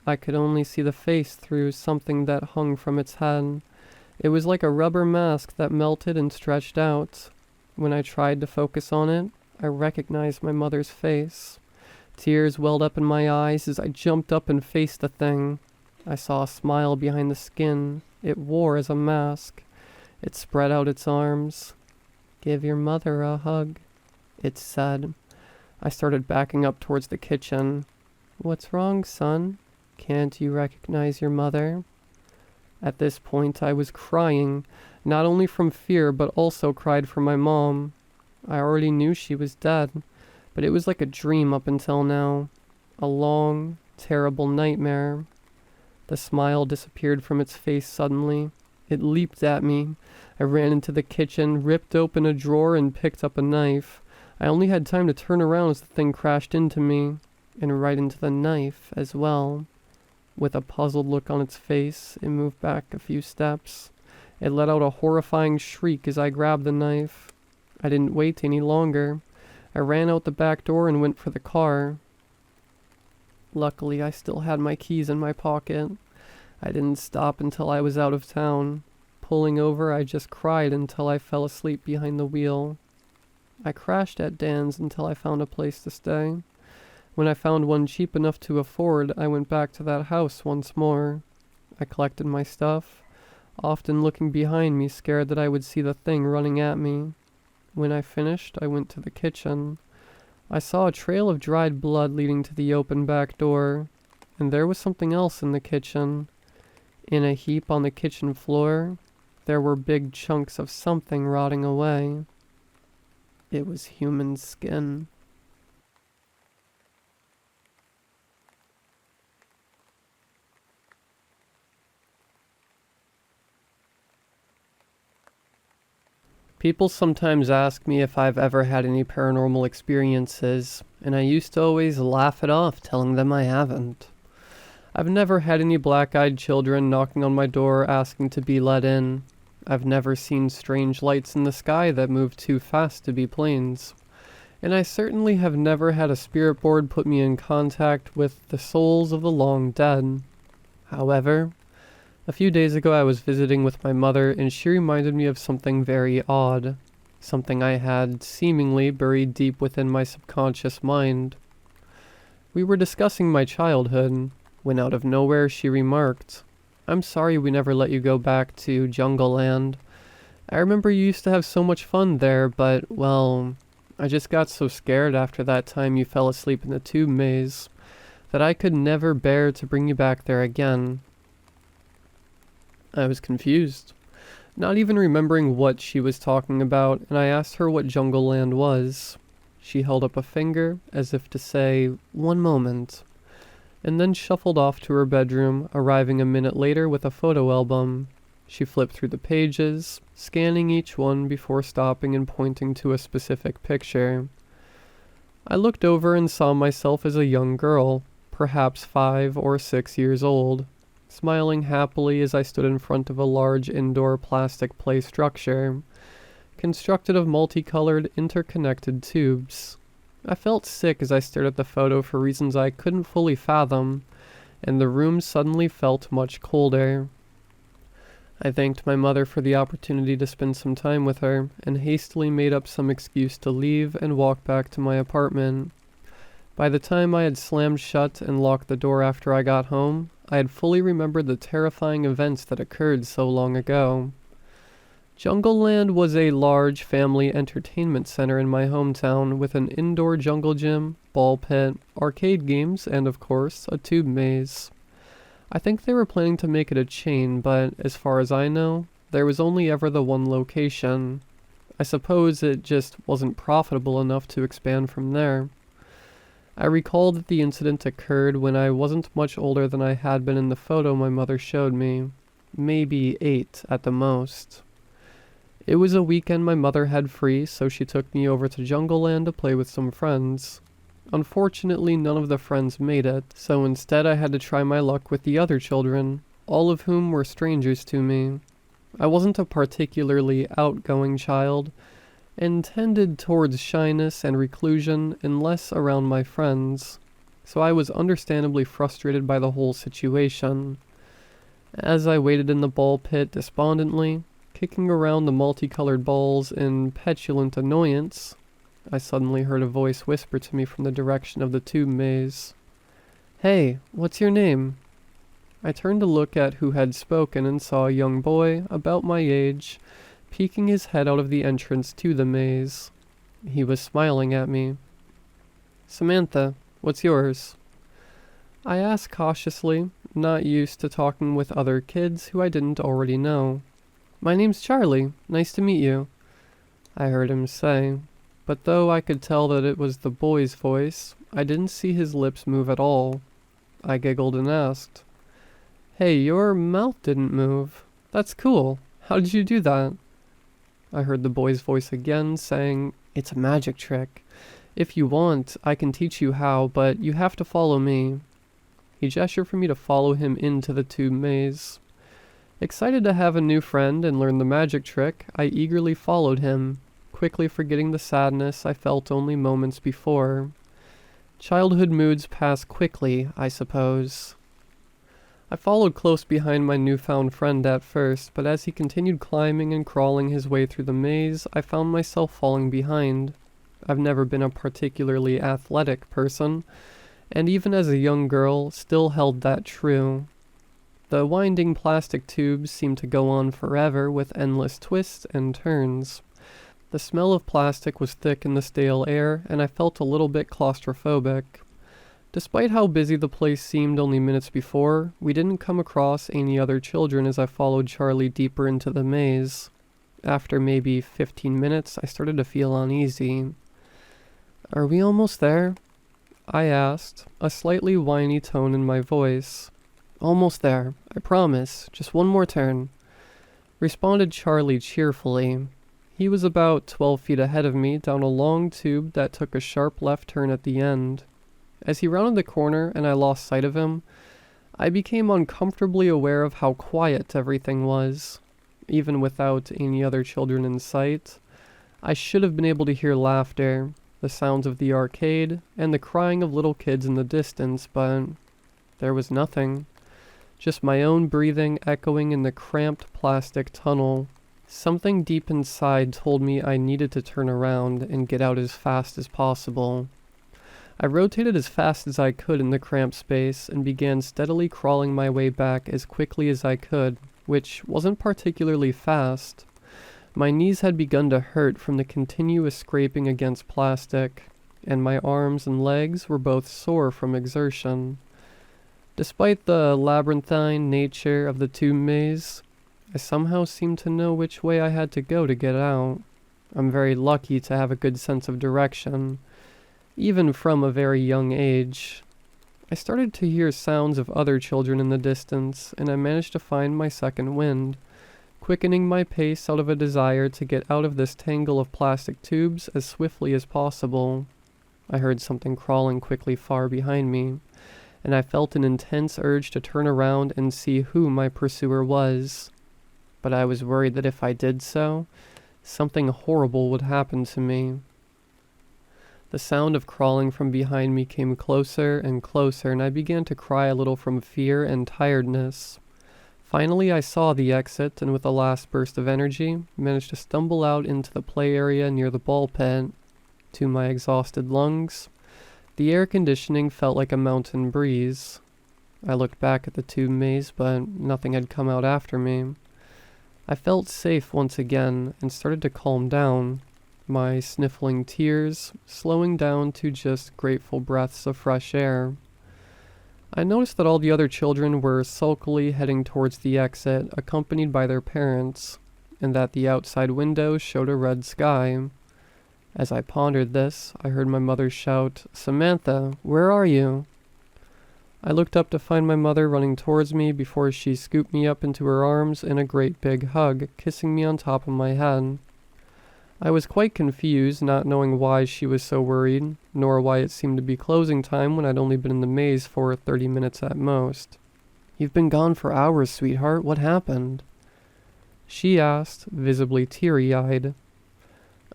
I could only see the face through something that hung from its head. It was like a rubber mask that melted and stretched out. When I tried to focus on it, I recognized my mother's face. Tears welled up in my eyes as I jumped up and faced the thing. I saw a smile behind the skin it wore as a mask. It spread out its arms. "Give your mother a hug," it said. I started backing up towards the kitchen. "What's wrong, son? Can't you recognize your mother?" At this point, I was crying, not only from fear, but also cried for my mom. I already knew she was dead, but it was like a dream up until now. A long, terrible nightmare. The smile disappeared from its face suddenly. It leaped at me. I ran into the kitchen, ripped open a drawer, and picked up a knife. I only had time to turn around as the thing crashed into me, and right into the knife as well. With a puzzled look on its face, it moved back a few steps. It let out a horrifying shriek as I grabbed the knife. I didn't wait any longer. I ran out the back door and went for the car. Luckily, I still had my keys in my pocket. I didn't stop until I was out of town. Pulling over, I just cried until I fell asleep behind the wheel. I crashed at Dan's until I found a place to stay. When I found one cheap enough to afford, I went back to that house once more. I collected my stuff, often looking behind me, scared that I would see the thing running at me. When I finished, I went to the kitchen. I saw a trail of dried blood leading to the open back door, and there was something else in the kitchen. In a heap on the kitchen floor, there were big chunks of something rotting away. It was human skin. People sometimes ask me if I've ever had any paranormal experiences, and I used to always laugh it off, telling them I haven't. I've never had any black-eyed children knocking on my door asking to be let in. I've never seen strange lights in the sky that move too fast to be planes. And I certainly have never had a spirit board put me in contact with the souls of the long dead. However, a few days ago I was visiting with my mother, and she reminded me of something very odd. Something I had seemingly buried deep within my subconscious mind. We were discussing my childhood, when out of nowhere she remarked, "I'm sorry we never let you go back to Jungle Land. I remember you used to have so much fun there, but, well, I just got so scared after that time you fell asleep in the tube maze, that I could never bear to bring you back there again." I was confused, not even remembering what she was talking about, and I asked her what Jungle Land was. She held up a finger, as if to say, "One moment," and then shuffled off to her bedroom, arriving a minute later with a photo album. She flipped through the pages, scanning each one before stopping and pointing to a specific picture. I looked over and saw myself as a young girl, perhaps 5 or 6 years old, smiling happily as I stood in front of a large indoor plastic play structure, constructed of multicolored interconnected tubes. I felt sick as I stared at the photo for reasons I couldn't fully fathom, and the room suddenly felt much colder. I thanked my mother for the opportunity to spend some time with her, and hastily made up some excuse to leave and walk back to my apartment. By the time I had slammed shut and locked the door after I got home, I had fully remembered the terrifying events that occurred so long ago. Jungle Land was a large family entertainment center in my hometown with an indoor jungle gym, ball pit, arcade games, and of course, a tube maze. I think they were planning to make it a chain, but as far as I know, there was only ever the one location. I suppose it just wasn't profitable enough to expand from there. I recall that the incident occurred when I wasn't much older than I had been in the photo my mother showed me, maybe 8 at the most. It was a weekend my mother had free, so she took me over to Jungle Land to play with some friends. Unfortunately, none of the friends made it, so instead I had to try my luck with the other children, all of whom were strangers to me. I wasn't a particularly outgoing child, and tended towards shyness and reclusion unless around my friends, so I was understandably frustrated by the whole situation. As I waited in the ball pit despondently, kicking around the multicolored balls in petulant annoyance, I suddenly heard a voice whisper to me from the direction of the tube maze. "Hey, what's your name?" I turned to look at who had spoken and saw a young boy, about my age, peeking his head out of the entrance to the maze. He was smiling at me. "Samantha, what's yours?" I asked cautiously, not used to talking with other kids who I didn't already know. "My name's Charlie. Nice to meet you," I heard him say, but though I could tell that it was the boy's voice, I didn't see his lips move at all. I giggled and asked, "Hey, your mouth didn't move. That's cool. How did you do that?" I heard the boy's voice again saying, "It's a magic trick. If you want, I can teach you how, but you have to follow me." He gestured for me to follow him into the tube maze. Excited to have a new friend and learn the magic trick, I eagerly followed him, quickly forgetting the sadness I felt only moments before. Childhood moods pass quickly, I suppose. I followed close behind my newfound friend at first, but as he continued climbing and crawling his way through the maze, I found myself falling behind. I've never been a particularly athletic person, and even as a young girl, still held that true. The winding plastic tubes seemed to go on forever with endless twists and turns. The smell of plastic was thick in the stale air, and I felt a little bit claustrophobic. Despite how busy the place seemed only minutes before, we didn't come across any other children as I followed Charlie deeper into the maze. After maybe 15 minutes, I started to feel uneasy. "Are we almost there?" I asked, a slightly whiny tone in my voice. "Almost there, I promise. Just one more turn," responded Charlie cheerfully. He was about 12 feet ahead of me down a long tube that took a sharp left turn at the end. As he rounded the corner and I lost sight of him, I became uncomfortably aware of how quiet everything was. Even without any other children in sight, I should have been able to hear laughter, the sounds of the arcade, and the crying of little kids in the distance, but there was nothing. Just my own breathing echoing in the cramped plastic tunnel. Something deep inside told me I needed to turn around and get out as fast as possible. I rotated as fast as I could in the cramped space and began steadily crawling my way back as quickly as I could, which wasn't particularly fast. My knees had begun to hurt from the continuous scraping against plastic, and my arms and legs were both sore from exertion. Despite the labyrinthine nature of the tube maze, I somehow seemed to know which way I had to go to get out. I'm very lucky to have a good sense of direction, even from a very young age. I started to hear sounds of other children in the distance, and I managed to find my second wind, quickening my pace out of a desire to get out of this tangle of plastic tubes as swiftly as possible. I heard something crawling quickly far behind me, and I felt an intense urge to turn around and see who my pursuer was. But I was worried that if I did so, something horrible would happen to me. The sound of crawling from behind me came closer and closer, and I began to cry a little from fear and tiredness. Finally, I saw the exit, and with a last burst of energy, managed to stumble out into the play area near the ball pit. To my exhausted lungs, the air conditioning felt like a mountain breeze. I looked back at the tube maze, but nothing had come out after me. I felt safe once again and started to calm down, my sniffling tears slowing down to just grateful breaths of fresh air. I noticed that all the other children were sulkily heading towards the exit, accompanied by their parents, and that the outside windows showed a red sky. As I pondered this, I heard my mother shout, "Samantha, where are you?" I looked up to find my mother running towards me before she scooped me up into her arms in a great big hug, kissing me on top of my head. I was quite confused, not knowing why she was so worried, nor why it seemed to be closing time when I'd only been in the maze for 30 minutes at most. "You've been gone for hours, sweetheart. What happened?" she asked, visibly teary-eyed.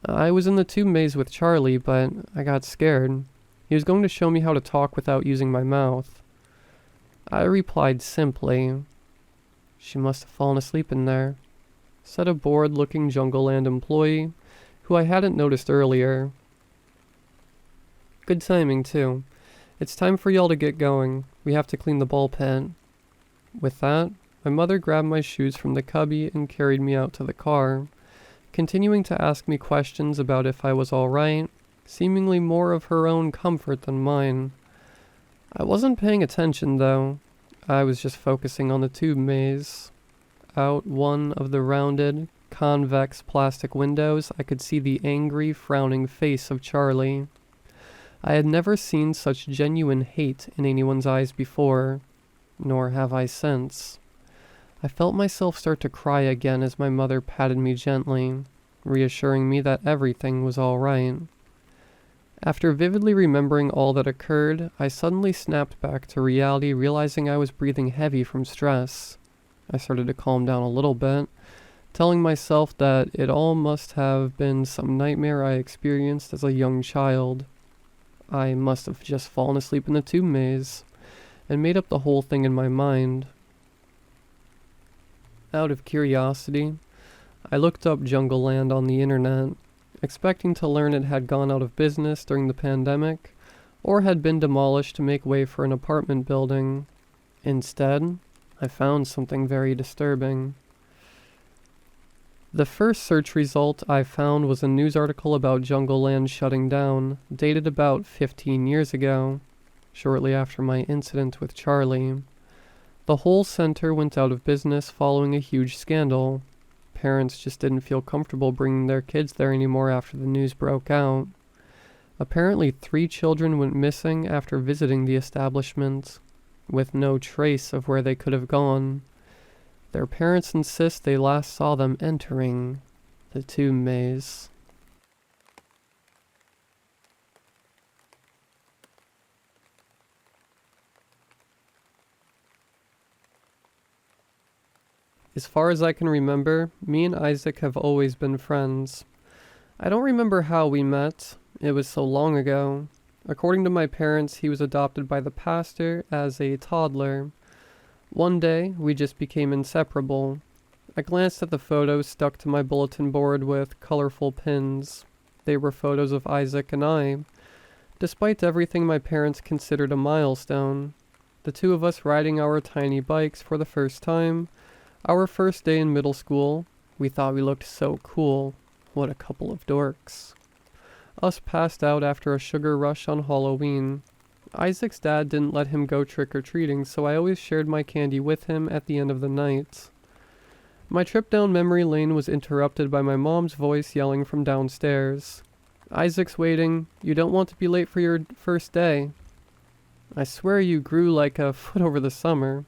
"I was in the tube maze with Charlie, but I got scared. He was going to show me how to talk without using my mouth." I replied simply. "She must have fallen asleep in there," said a bored-looking Jungle Land employee, who I hadn't noticed earlier. Good timing, too. It's time for y'all to get going. We have to clean the ball pit. With that, my mother grabbed my shoes from the cubby and carried me out to the car, continuing to ask me questions about if I was all right, seemingly more of her own comfort than mine. I wasn't paying attention, though. I was just focusing on the tube maze. Out one of the rounded, convex plastic windows, I could see the angry, frowning face of Charlie. I had never seen such genuine hate in anyone's eyes before, nor have I since. I felt myself start to cry again as my mother patted me gently, reassuring me that everything was all right. After vividly remembering all that occurred, I suddenly snapped back to reality, realizing I was breathing heavy from stress. I started to calm down a little bit, telling myself that it all must have been some nightmare I experienced as a young child. I must have just fallen asleep in the tube maze, and made up the whole thing in my mind. Out of curiosity, I looked up Jungle Land on the internet, expecting to learn it had gone out of business during the pandemic, or had been demolished to make way for an apartment building. Instead, I found something very disturbing. The first search result I found was a news article about Jungle Land shutting down, dated about 15 years ago, shortly after my incident with Charlie. The whole center went out of business following a huge scandal. Parents just didn't feel comfortable bringing their kids there anymore after the news broke out. Apparently 3 children went missing after visiting the establishment, with no trace of where they could have gone. Their parents insist they last saw them entering the tube maze. As far as I can remember, me and Isaac have always been friends. I don't remember how we met. It was so long ago. According to my parents, he was adopted by the pastor as a toddler. One day, we just became inseparable. I glanced at the photos stuck to my bulletin board with colorful pins. They were photos of Isaac and I. Despite everything my parents considered a milestone, the two of us riding our tiny bikes for the first time, our first day in middle school, we thought we looked so cool. What a couple of dorks. Us passed out after a sugar rush on Halloween. Isaac's dad didn't let him go trick-or-treating, so I always shared my candy with him at the end of the night. My trip down memory lane was interrupted by my mom's voice yelling from downstairs. "Isaac's waiting. You don't want to be late for your first day." "I swear you grew like a foot over the summer,"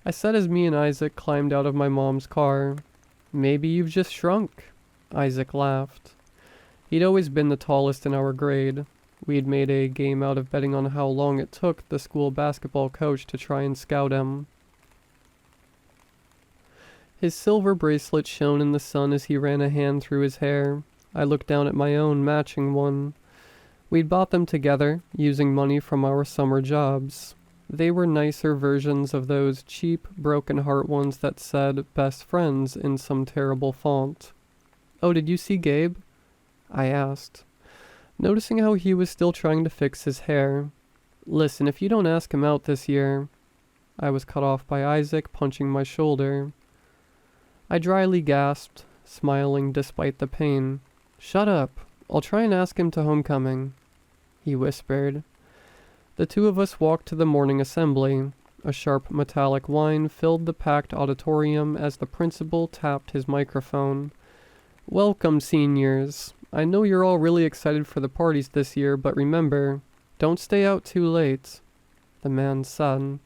I said as me and Isaac climbed out of my mom's car. "Maybe you've just shrunk," Isaac laughed. He'd always been the tallest in our grade. We'd made a game out of betting on how long it took the school basketball coach to try and scout him. His silver bracelet shone in the sun as he ran a hand through his hair. I looked down at my own matching one. We'd bought them together, using money from our summer jobs. They were nicer versions of those cheap, broken heart ones that said "best friends" in some terrible font. "Oh, did you see Gabe?" I asked, noticing how he was still trying to fix his hair. "Listen, if you don't ask him out this year..." I was cut off by Isaac punching my shoulder. I dryly gasped, smiling despite the pain. "Shut up. I'll try and ask him to homecoming," he whispered. The two of us walked to the morning assembly. A sharp metallic whine filled the packed auditorium as the principal tapped his microphone. "Welcome, seniors. I know you're all really excited for the parties this year, but remember, don't stay out too late," the man said,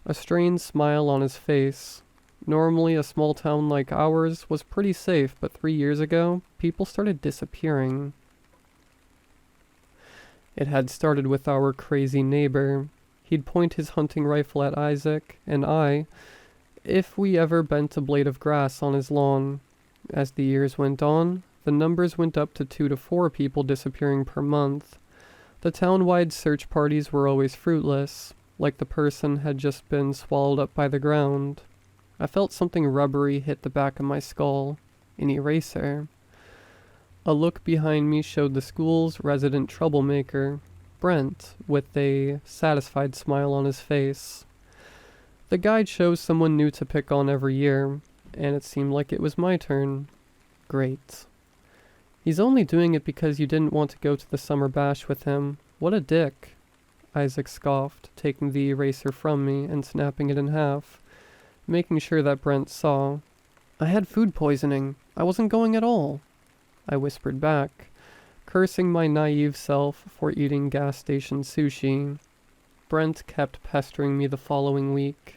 a strained smile on his face. Normally, a small town like ours was pretty safe, but 3 years ago, people started disappearing. It had started with our crazy neighbor. He'd point his hunting rifle at Isaac, and I, if we ever bent a blade of grass on his lawn. As the years went on, the numbers went up to 2 to 4 people disappearing per month. The town-wide search parties were always fruitless, like the person had just been swallowed up by the ground. I felt something rubbery hit the back of my skull. An eraser. A look behind me showed the school's resident troublemaker, Brent, with a satisfied smile on his face. The guide chose someone new to pick on every year, and it seemed like it was my turn. Great. "He's only doing it because you didn't want to go to the summer bash with him. What a dick," Isaac scoffed, taking the eraser from me and snapping it in half, making sure that Brent saw. "I had food poisoning. I wasn't going at all," I whispered back, cursing my naive self for eating gas station sushi. Brent kept pestering me the following week,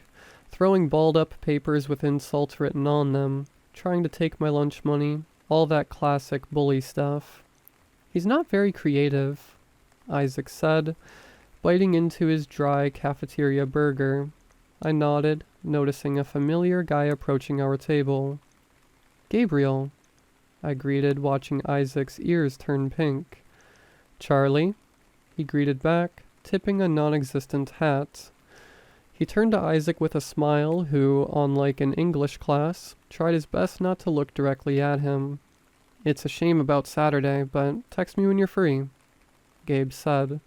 throwing balled-up papers with insults written on them, trying to take my lunch money, all that classic bully stuff. He's not very creative, Isaac said, biting into his dry cafeteria burger. I nodded, noticing a familiar guy approaching our table. Gabriel, I greeted, watching Isaac's ears turn pink. Charlie, he greeted back, tipping a non-existent hat. He turned to Isaac with a smile who, unlike an English class, tried his best not to look directly at him. It's a shame about Saturday, but text me when you're free, Gabe said,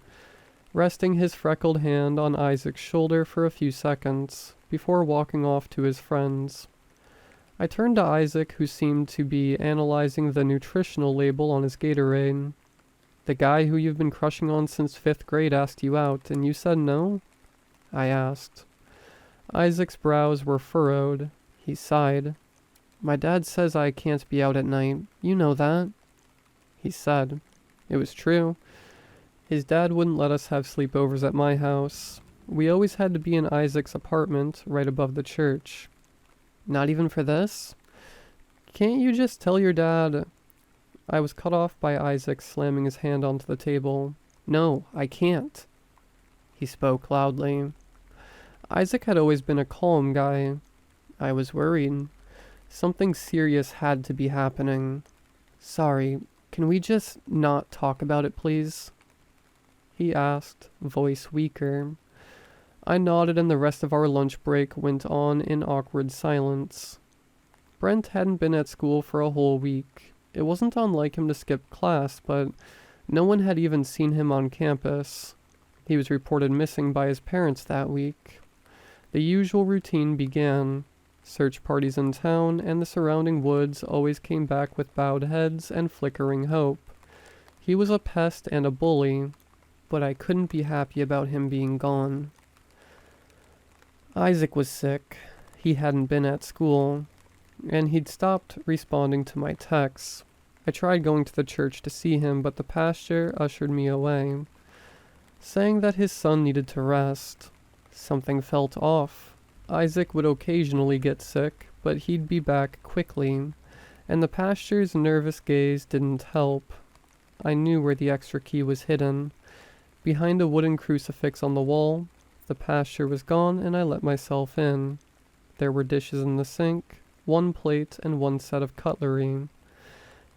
resting his freckled hand on Isaac's shoulder for a few seconds, before walking off to his friends. I turned to Isaac, who seemed to be analyzing the nutritional label on his Gatorade. The guy who you've been crushing on since 5th grade asked you out, and you said no? I asked. Isaac's brows were furrowed. He sighed. My dad says I can't be out at night. You know that, he said. It was true. His dad wouldn't let us have sleepovers at my house. We always had to be in Isaac's apartment right above the church. Not even for this? Can't you just tell your dad? I was cut off by Isaac slamming his hand onto the table. No, I can't. He spoke loudly. Isaac had always been a calm guy. I was worried. Something serious had to be happening. Sorry, can we just not talk about it, please? He asked, voice weaker. I nodded and the rest of our lunch break went on in awkward silence. Brent hadn't been at school for a whole week. It wasn't unlike him to skip class, but no one had even seen him on campus. He was reported missing by his parents that week. The usual routine began. Search parties in town and the surrounding woods always came back with bowed heads and flickering hope. He was a pest and a bully, but I couldn't be happy about him being gone. Isaac was sick. He hadn't been at school, and he'd stopped responding to my texts. I tried going to the church to see him, but the pastor ushered me away, saying that his son needed to rest. Something felt off. Isaac would occasionally get sick, but he'd be back quickly, and the pastor's nervous gaze didn't help. I knew where the extra key was hidden. Behind a wooden crucifix on the wall. The pastor was gone, and I let myself in. There were dishes in the sink, 1 plate, and 1 set of cutlery.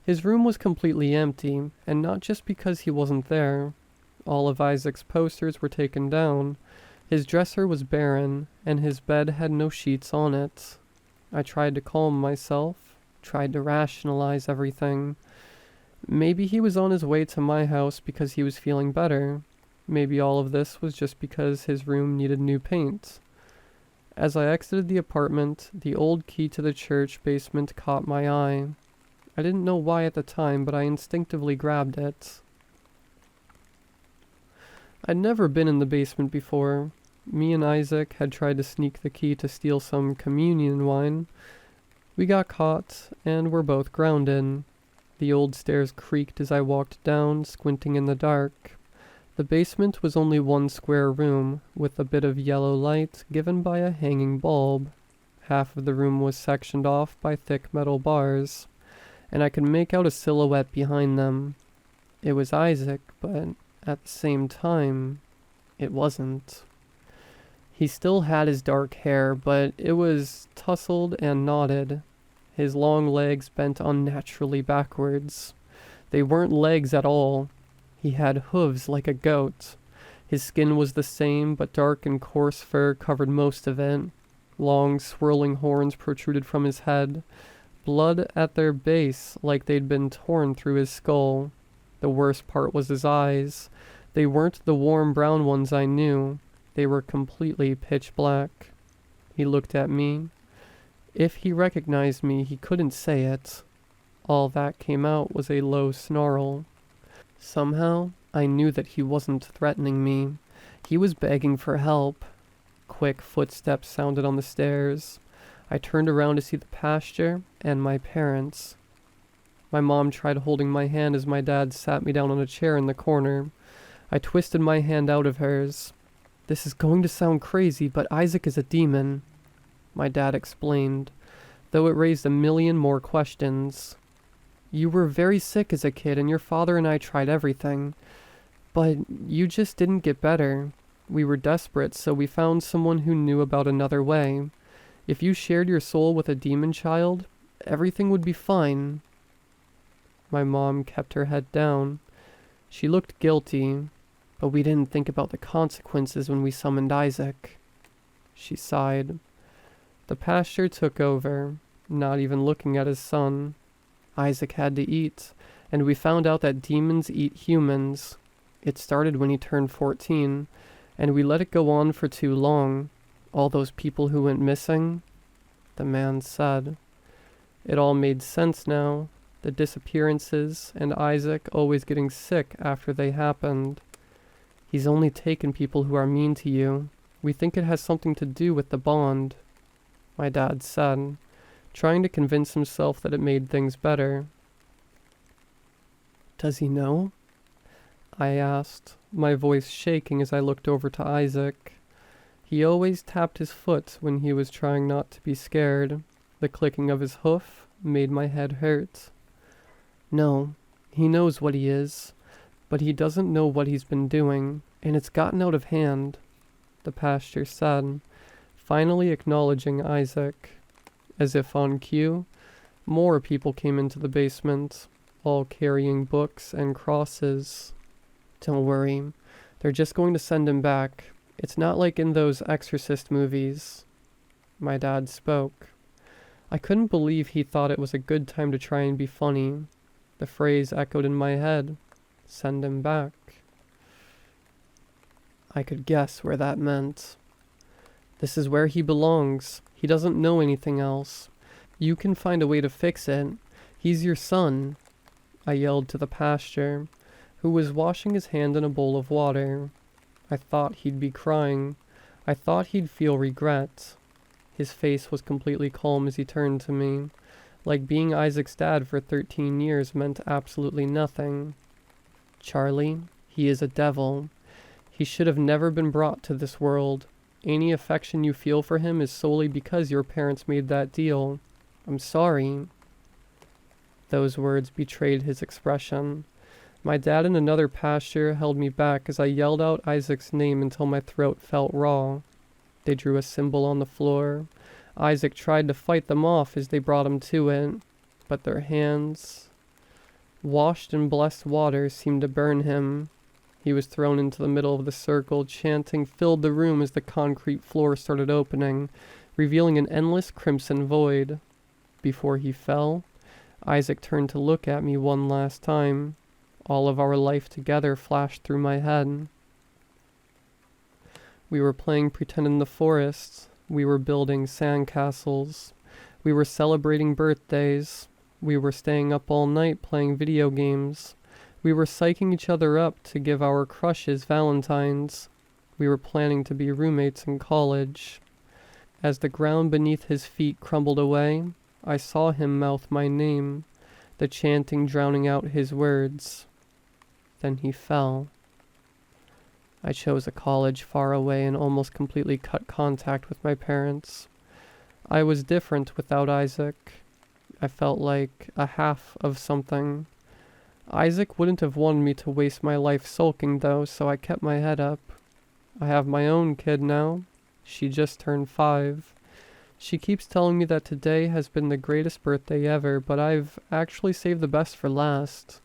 His room was completely empty, and not just because he wasn't there. All of Isaac's posters were taken down. His dresser was barren, and his bed had no sheets on it. I tried to calm myself, tried to rationalize everything. Maybe he was on his way to my house because he was feeling better. Maybe all of this was just because his room needed new paint. As I exited the apartment, the old key to the church basement caught my eye. I didn't know why at the time, but I instinctively grabbed it. I'd never been in the basement before. Me and Isaac had tried to sneak the key to steal some communion wine. We got caught, and were both grounded. The old stairs creaked as I walked down, squinting in the dark. The basement was only 1 square room, with a bit of yellow light given by a hanging bulb. Half of the room was sectioned off by thick metal bars, and I could make out a silhouette behind them. It was Isaac, but at the same time, it wasn't. He still had his dark hair, but it was tousled and knotted. His long legs bent unnaturally backwards. They weren't legs at all. He had hooves like a goat. His skin was the same, but dark and coarse fur covered most of it. Long, swirling horns protruded from his head, blood at their base like they'd been torn through his skull. The worst part was his eyes. They weren't the warm brown ones I knew. They were completely pitch black. He looked at me. If he recognized me, he couldn't say it. All that came out was a low snarl. Somehow, I knew that he wasn't threatening me. He was begging for help. Quick footsteps sounded on the stairs. I turned around to see the pastor and my parents. My mom tried holding my hand as my dad sat me down on a chair in the corner. I twisted my hand out of hers. This is going to sound crazy, but Isaac is a demon, my dad explained, though it raised a million more questions. You were very sick as a kid, and your father and I tried everything. But you just didn't get better. We were desperate, so we found someone who knew about another way. If you shared your soul with a demon child, everything would be fine." My mom kept her head down. She looked guilty, but we didn't think about the consequences when we summoned Isaac. She sighed. The pastor took over, not even looking at his son. Isaac had to eat, and we found out that demons eat humans. It started when he turned 14, and we let it go on for too long. All those people who went missing, the man said. It all made sense now. The disappearances, and Isaac always getting sick after they happened. He's only taken people who are mean to you. We think it has something to do with the bond, my dad said, trying to convince himself that it made things better. "Does he know?" I asked, my voice shaking as I looked over to Isaac. He always tapped his foot when he was trying not to be scared. The clicking of his hoof made my head hurt. "No, he knows what he is, but he doesn't know what he's been doing, and it's gotten out of hand," the pastor said, finally acknowledging Isaac. As if on cue, more people came into the basement, all carrying books and crosses. "Don't worry, they're just going to send him back. It's not like in those Exorcist movies," my dad spoke. I couldn't believe he thought it was a good time to try and be funny. The phrase echoed in my head, "Send him back." I could guess where that meant. "This is where he belongs. He doesn't know anything else. You can find a way to fix it. He's your son," I yelled to the pastor, who was washing his hand in a bowl of water. I thought he'd be crying. I thought he'd feel regret. His face was completely calm as he turned to me, like being Isaac's dad for 13 years meant absolutely nothing. "Charlie, he is a devil. He should have never been brought to this world. Any affection you feel for him is solely because your parents made that deal. I'm sorry." Those words betrayed his expression. My dad and another pastor held me back as I yelled out Isaac's name until my throat felt raw. They drew a symbol on the floor. Isaac tried to fight them off as they brought him to it, but their hands, washed in blessed water, seemed to burn him. He was thrown into the middle of the circle. Chanting filled the room as the concrete floor started opening, revealing an endless crimson void. Before he fell, Isaac turned to look at me one last time. All of our life together flashed through my head. We were playing pretend in the forest. We were building sandcastles. We were celebrating birthdays. We were staying up all night playing video games. We were psyching each other up to give our crushes Valentines. We were planning to be roommates in college. As the ground beneath his feet crumbled away, I saw him mouth my name, the chanting drowning out his words. Then he fell. I chose a college far away and almost completely cut contact with my parents. I was different without Isaac. I felt like a half of something. Isaac wouldn't have wanted me to waste my life sulking though, so I kept my head up. I have my own kid now. She just turned 5. She keeps telling me that today has been the greatest birthday ever, but I've actually saved the best for last.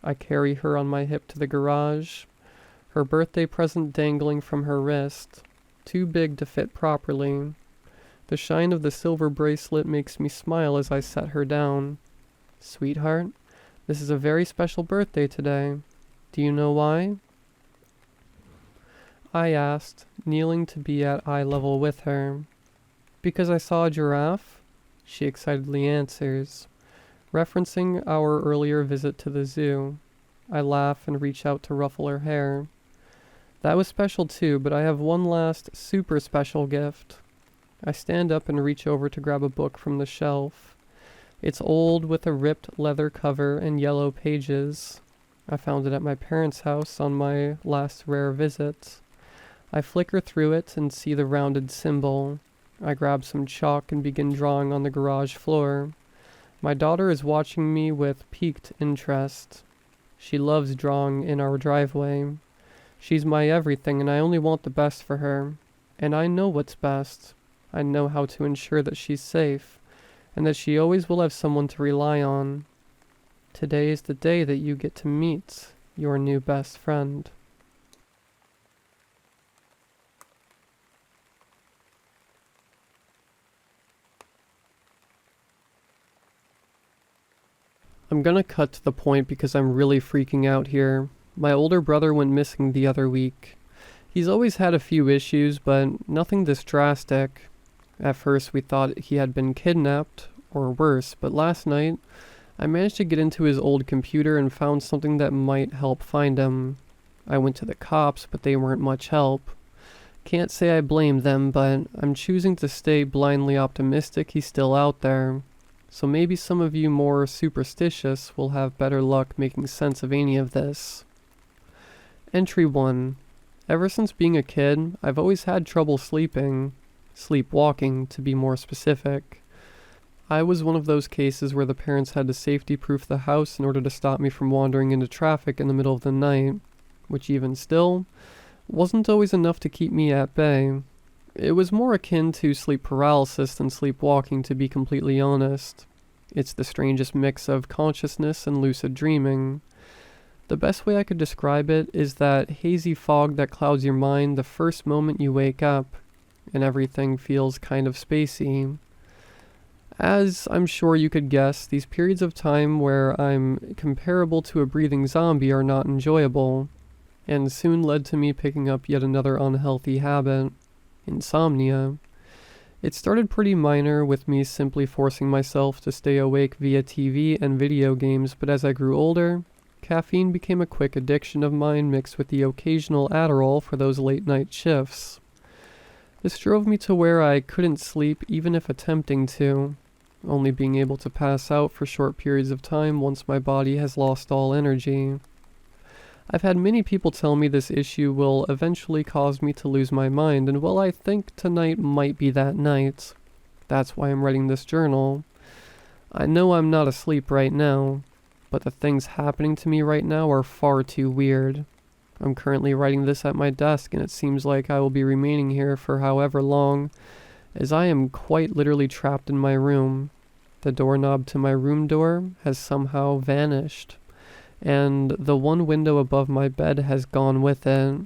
I carry her on my hip to the garage, her birthday present dangling from her wrist, too big to fit properly. The shine of the silver bracelet makes me smile as I set her down. "Sweetheart, this is a very special birthday today. Do you know why?" I asked, kneeling to be at eye level with her. "Because I saw a giraffe?" she excitedly answers, referencing our earlier visit to the zoo. I laugh and reach out to ruffle her hair. "That was special too, but I have one last super special gift." I stand up and reach over to grab a book from the shelf. It's old with a ripped leather cover and yellow pages. I found it at my parents' house on my last rare visit. I flicker through it and see the rounded symbol. I grab some chalk and begin drawing on the garage floor. My daughter is watching me with piqued interest. She loves drawing in our driveway. She's my everything and I only want the best for her. And I know what's best. I know how to ensure that she's safe, and that she always will have someone to rely on. Today is the day that you get to meet your new best friend. I'm gonna cut to the point because I'm really freaking out here. My older brother went missing the other week. He's always had a few issues, but nothing this drastic. At first we thought he had been kidnapped, or worse, but last night I managed to get into his old computer and found something that might help find him. I went to the cops, but they weren't much help. Can't say I blame them, but I'm choosing to stay blindly optimistic he's still out there. So maybe some of you more superstitious will have better luck making sense of any of this. Entry 1. Ever since being a kid, I've always had trouble sleeping. Sleepwalking, to be more specific. I was one of those cases where the parents had to safety-proof the house in order to stop me from wandering into traffic in the middle of the night, which even still, wasn't always enough to keep me at bay. It was more akin to sleep paralysis than sleepwalking, to be completely honest. It's the strangest mix of consciousness and lucid dreaming. The best way I could describe it is that hazy fog that clouds your mind the first moment you wake up, and everything feels kind of spacey. As I'm sure you could guess, these periods of time where I'm comparable to a breathing zombie are not enjoyable, and soon led to me picking up yet another unhealthy habit: insomnia. It started pretty minor, with me simply forcing myself to stay awake via TV and video games, but as I grew older, caffeine became a quick addiction of mine, mixed with the occasional Adderall for those late night shifts. This drove me to where I couldn't sleep even if attempting to, only being able to pass out for short periods of time once my body has lost all energy. I've had many people tell me this issue will eventually cause me to lose my mind, and well, I think tonight might be that night. That's why I'm writing this journal. I know I'm not asleep right now, but the things happening to me right now are far too weird. I'm currently writing this at my desk, and it seems like I will be remaining here for however long, as I am quite literally trapped in my room. The doorknob to my room door has somehow vanished, and the one window above my bed has gone with it.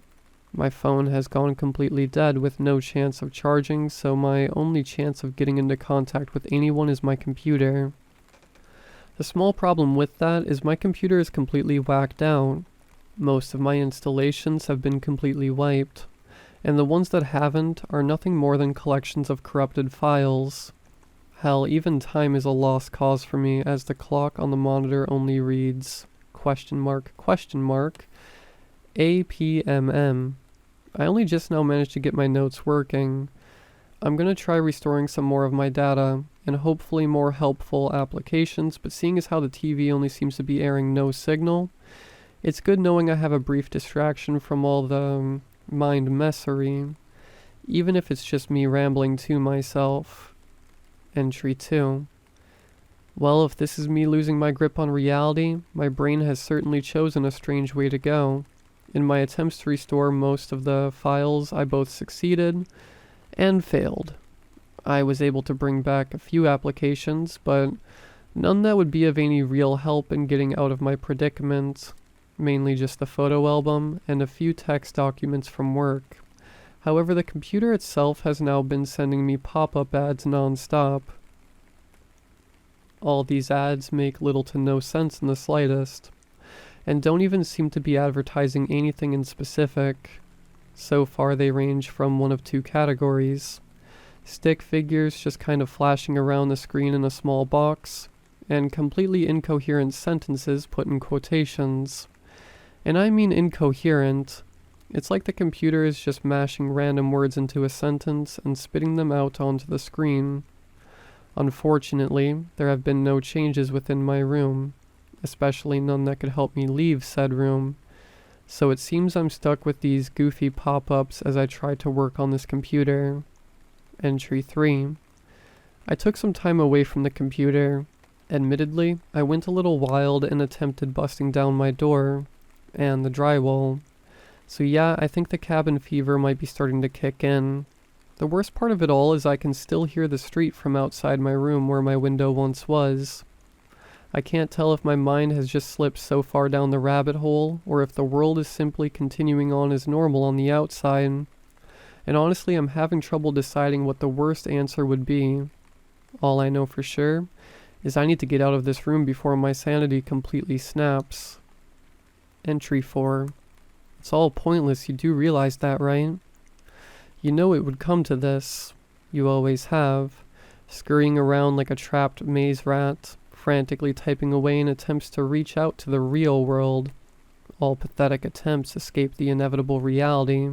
My phone has gone completely dead with no chance of charging, so my only chance of getting into contact with anyone is my computer. The small problem with that is my computer is completely whacked out. Most of my installations have been completely wiped, and the ones that haven't are nothing more than collections of corrupted files. Hell, even time is a lost cause for me, as the clock on the monitor only reads APMM. I only just now managed to get my notes working. I'm gonna try restoring some more of my data, and hopefully more helpful applications, but seeing as how the TV only seems to be airing no signal, it's good knowing I have a brief distraction from all the mind messery, even if it's just me rambling to myself. Entry 2. Well, if this is me losing my grip on reality, my brain has certainly chosen a strange way to go. In my attempts to restore most of the files, I both succeeded and failed. I was able to bring back a few applications, but none that would be of any real help in getting out of my predicament. Mainly just the photo album and a few text documents from work. However, the computer itself has now been sending me pop-up ads non-stop. All these ads make little to no sense in the slightest, and don't even seem to be advertising anything in specific. So far they range from one of two categories: stick figures just kind of flashing around the screen in a small box, and completely incoherent sentences put in quotations. And I mean incoherent. It's like the computer is just mashing random words into a sentence and spitting them out onto the screen. Unfortunately, there have been no changes within my room, especially none that could help me leave said room. So it seems I'm stuck with these goofy pop-ups as I try to work on this computer. Entry 3. I took some time away from the computer. Admittedly, I went a little wild and attempted busting down my door and the drywall. So yeah, I think the cabin fever might be starting to kick in. The worst part of it all is I can still hear the street from outside my room where my window once was. I can't tell if my mind has just slipped so far down the rabbit hole, or if the world is simply continuing on as normal on the outside. And honestly, I'm having trouble deciding what the worst answer would be. All I know for sure is I need to get out of this room before my sanity completely snaps. Entry 4. It's all pointless, you do realize that, right? You know it would come to this. You always have. Scurrying around like a trapped maze rat, frantically typing away in attempts to reach out to the real world. All pathetic attempts escape the inevitable reality.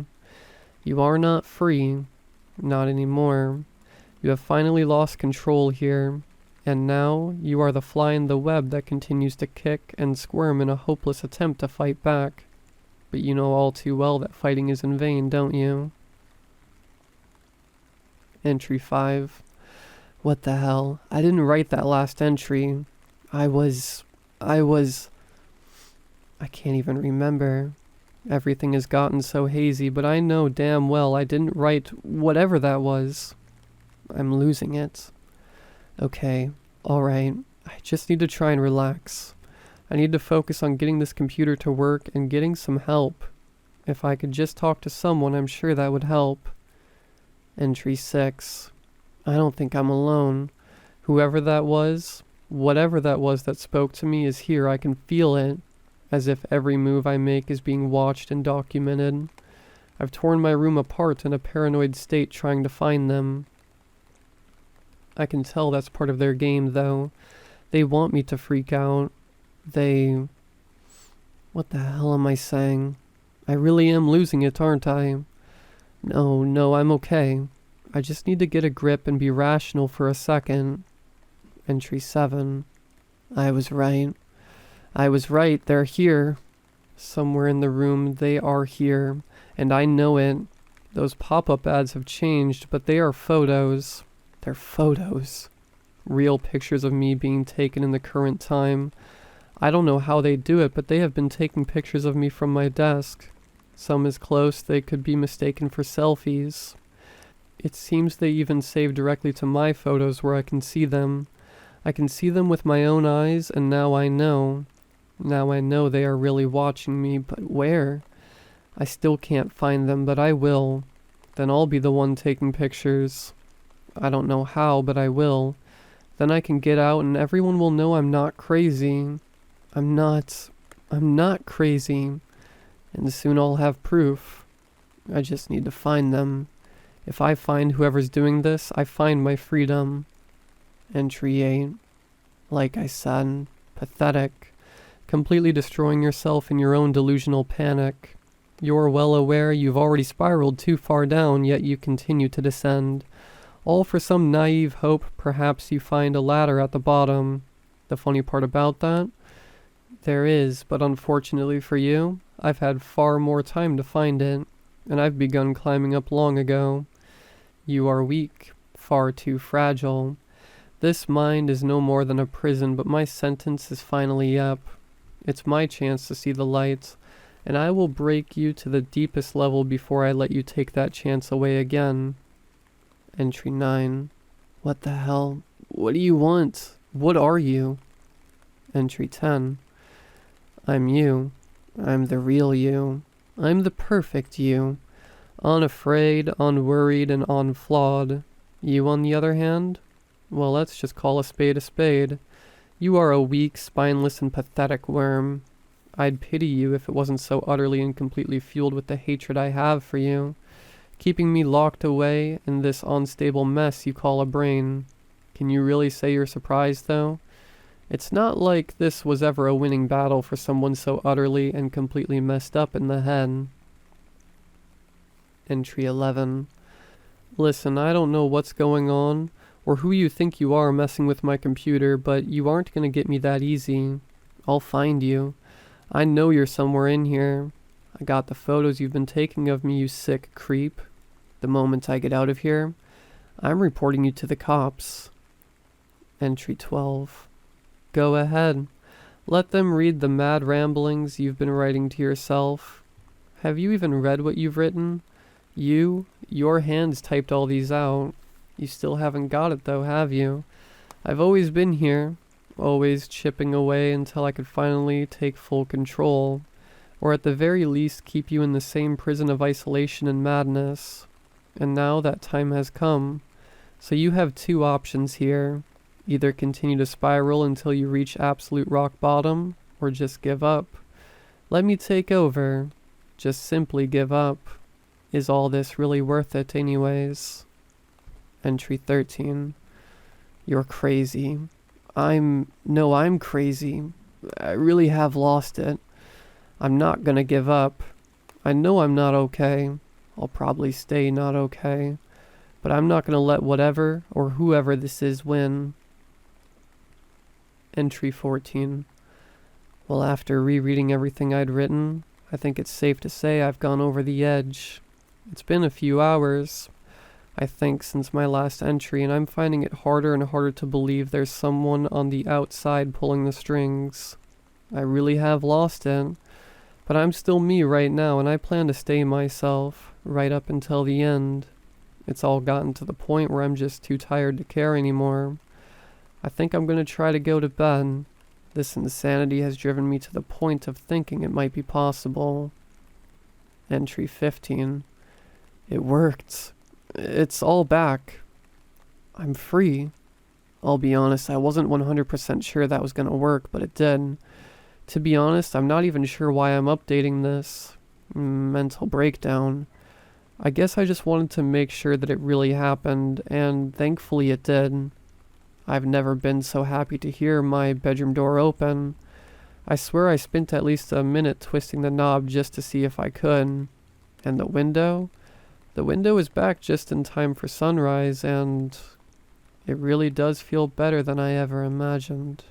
You are not free. Not anymore. You have finally lost control here. And now, you are the fly in the web that continues to kick and squirm in a hopeless attempt to fight back. But you know all too well that fighting is in vain, don't you? Entry 5. What the hell? I didn't write that last entry. I can't even remember. Everything has gotten so hazy, but I know damn well I didn't write whatever that was. I'm losing it. Okay, alright. I just need to try and relax. I need to focus on getting this computer to work and getting some help. If I could just talk to someone, I'm sure that would help. Entry 6. I don't think I'm alone. Whoever that was, whatever that was that spoke to me is here. I can feel it, as if every move I make is being watched and documented. I've torn my room apart in a paranoid state trying to find them. I can tell that's part of their game, though. They want me to freak out. What the hell am I saying? I really am losing it, aren't I? No, I'm okay. I just need to get a grip and be rational for a second. Entry 7. I was right. They're here. Somewhere in the room, they are here. And I know it. Those pop-up ads have changed, but they are photos. They're photos. Real pictures of me being taken in the current time. I don't know how they do it, but they have been taking pictures of me from my desk. Some as close they could be mistaken for selfies. It seems they even save directly to my photos where I can see them. I can see them with my own eyes, and now I know. Now I know they are really watching me, but where? I still can't find them, but I will. Then I'll be the one taking pictures. I don't know how, but I will. Then I can get out and everyone will know I'm not crazy. I'm not crazy. And soon I'll have proof. I just need to find them. If I find whoever's doing this, I find my freedom. Entry 8. Like I said, pathetic. Completely destroying yourself in your own delusional panic. You're well aware you've already spiraled too far down, yet you continue to descend. All for some naive hope perhaps you find a ladder at the bottom. The funny part about that? There is, but unfortunately for you, I've had far more time to find it, and I've begun climbing up long ago. You are weak, far too fragile. This mind is no more than a prison, but my sentence is finally up. It's my chance to see the light, and I will break you to the deepest level before I let you take that chance away again. Entry 9. What the hell? What do you want? What are you? Entry 10. I'm you. I'm the real you. I'm the perfect you. Unafraid, unworried, and unflawed. You, on the other hand? Well, let's just call a spade a spade. You are a weak, spineless, and pathetic worm. I'd pity you if it wasn't so utterly and completely fueled with the hatred I have for you, keeping me locked away in this unstable mess you call a brain. Can you really say you're surprised, though? It's not like this was ever a winning battle for someone so utterly and completely messed up in the head. Entry 11. Listen, I don't know what's going on, or who you think you are messing with my computer, but you aren't gonna get me that easy. I'll find you. I know you're somewhere in here. I got the photos you've been taking of me, you sick creep. The moment I get out of here, I'm reporting you to the cops. Entry 12. Go ahead. Let them read the mad ramblings you've been writing to yourself. Have you even read what you've written? Your hands typed all these out. You still haven't got it though, have you? I've always been here, always chipping away until I could finally take full control, or at the very least keep you in the same prison of isolation and madness. And now that time has come. So you have two options here. Either continue to spiral until you reach absolute rock bottom, or just give up. Let me take over. Just simply give up. Is all this really worth it anyways? Entry 13. You're crazy. I'm crazy. I really have lost it. I'm not gonna give up. I know I'm not okay. I'll probably stay not okay. But I'm not gonna let whatever or whoever this is win. Entry 14. Well, after rereading everything I'd written, I think it's safe to say I've gone over the edge. It's been a few hours, I think, since my last entry, and I'm finding it harder and harder to believe there's someone on the outside pulling the strings. I really have lost it, but I'm still me right now, and I plan to stay myself, right up until the end. It's all gotten to the point where I'm just too tired to care anymore. I think I'm gonna try to go to bed. This insanity has driven me to the point of thinking it might be possible. Entry 15. It worked. It's all back. I'm free. I'll be honest, I wasn't 100% sure that was gonna work, but it did. To be honest, I'm not even sure why I'm updating this. Mental breakdown. I guess I just wanted to make sure that it really happened, and thankfully it did. I've never been so happy to hear my bedroom door open. I swear I spent at least a minute twisting the knob just to see if I could. And the window? The window is back just in time for sunrise, and it really does feel better than I ever imagined.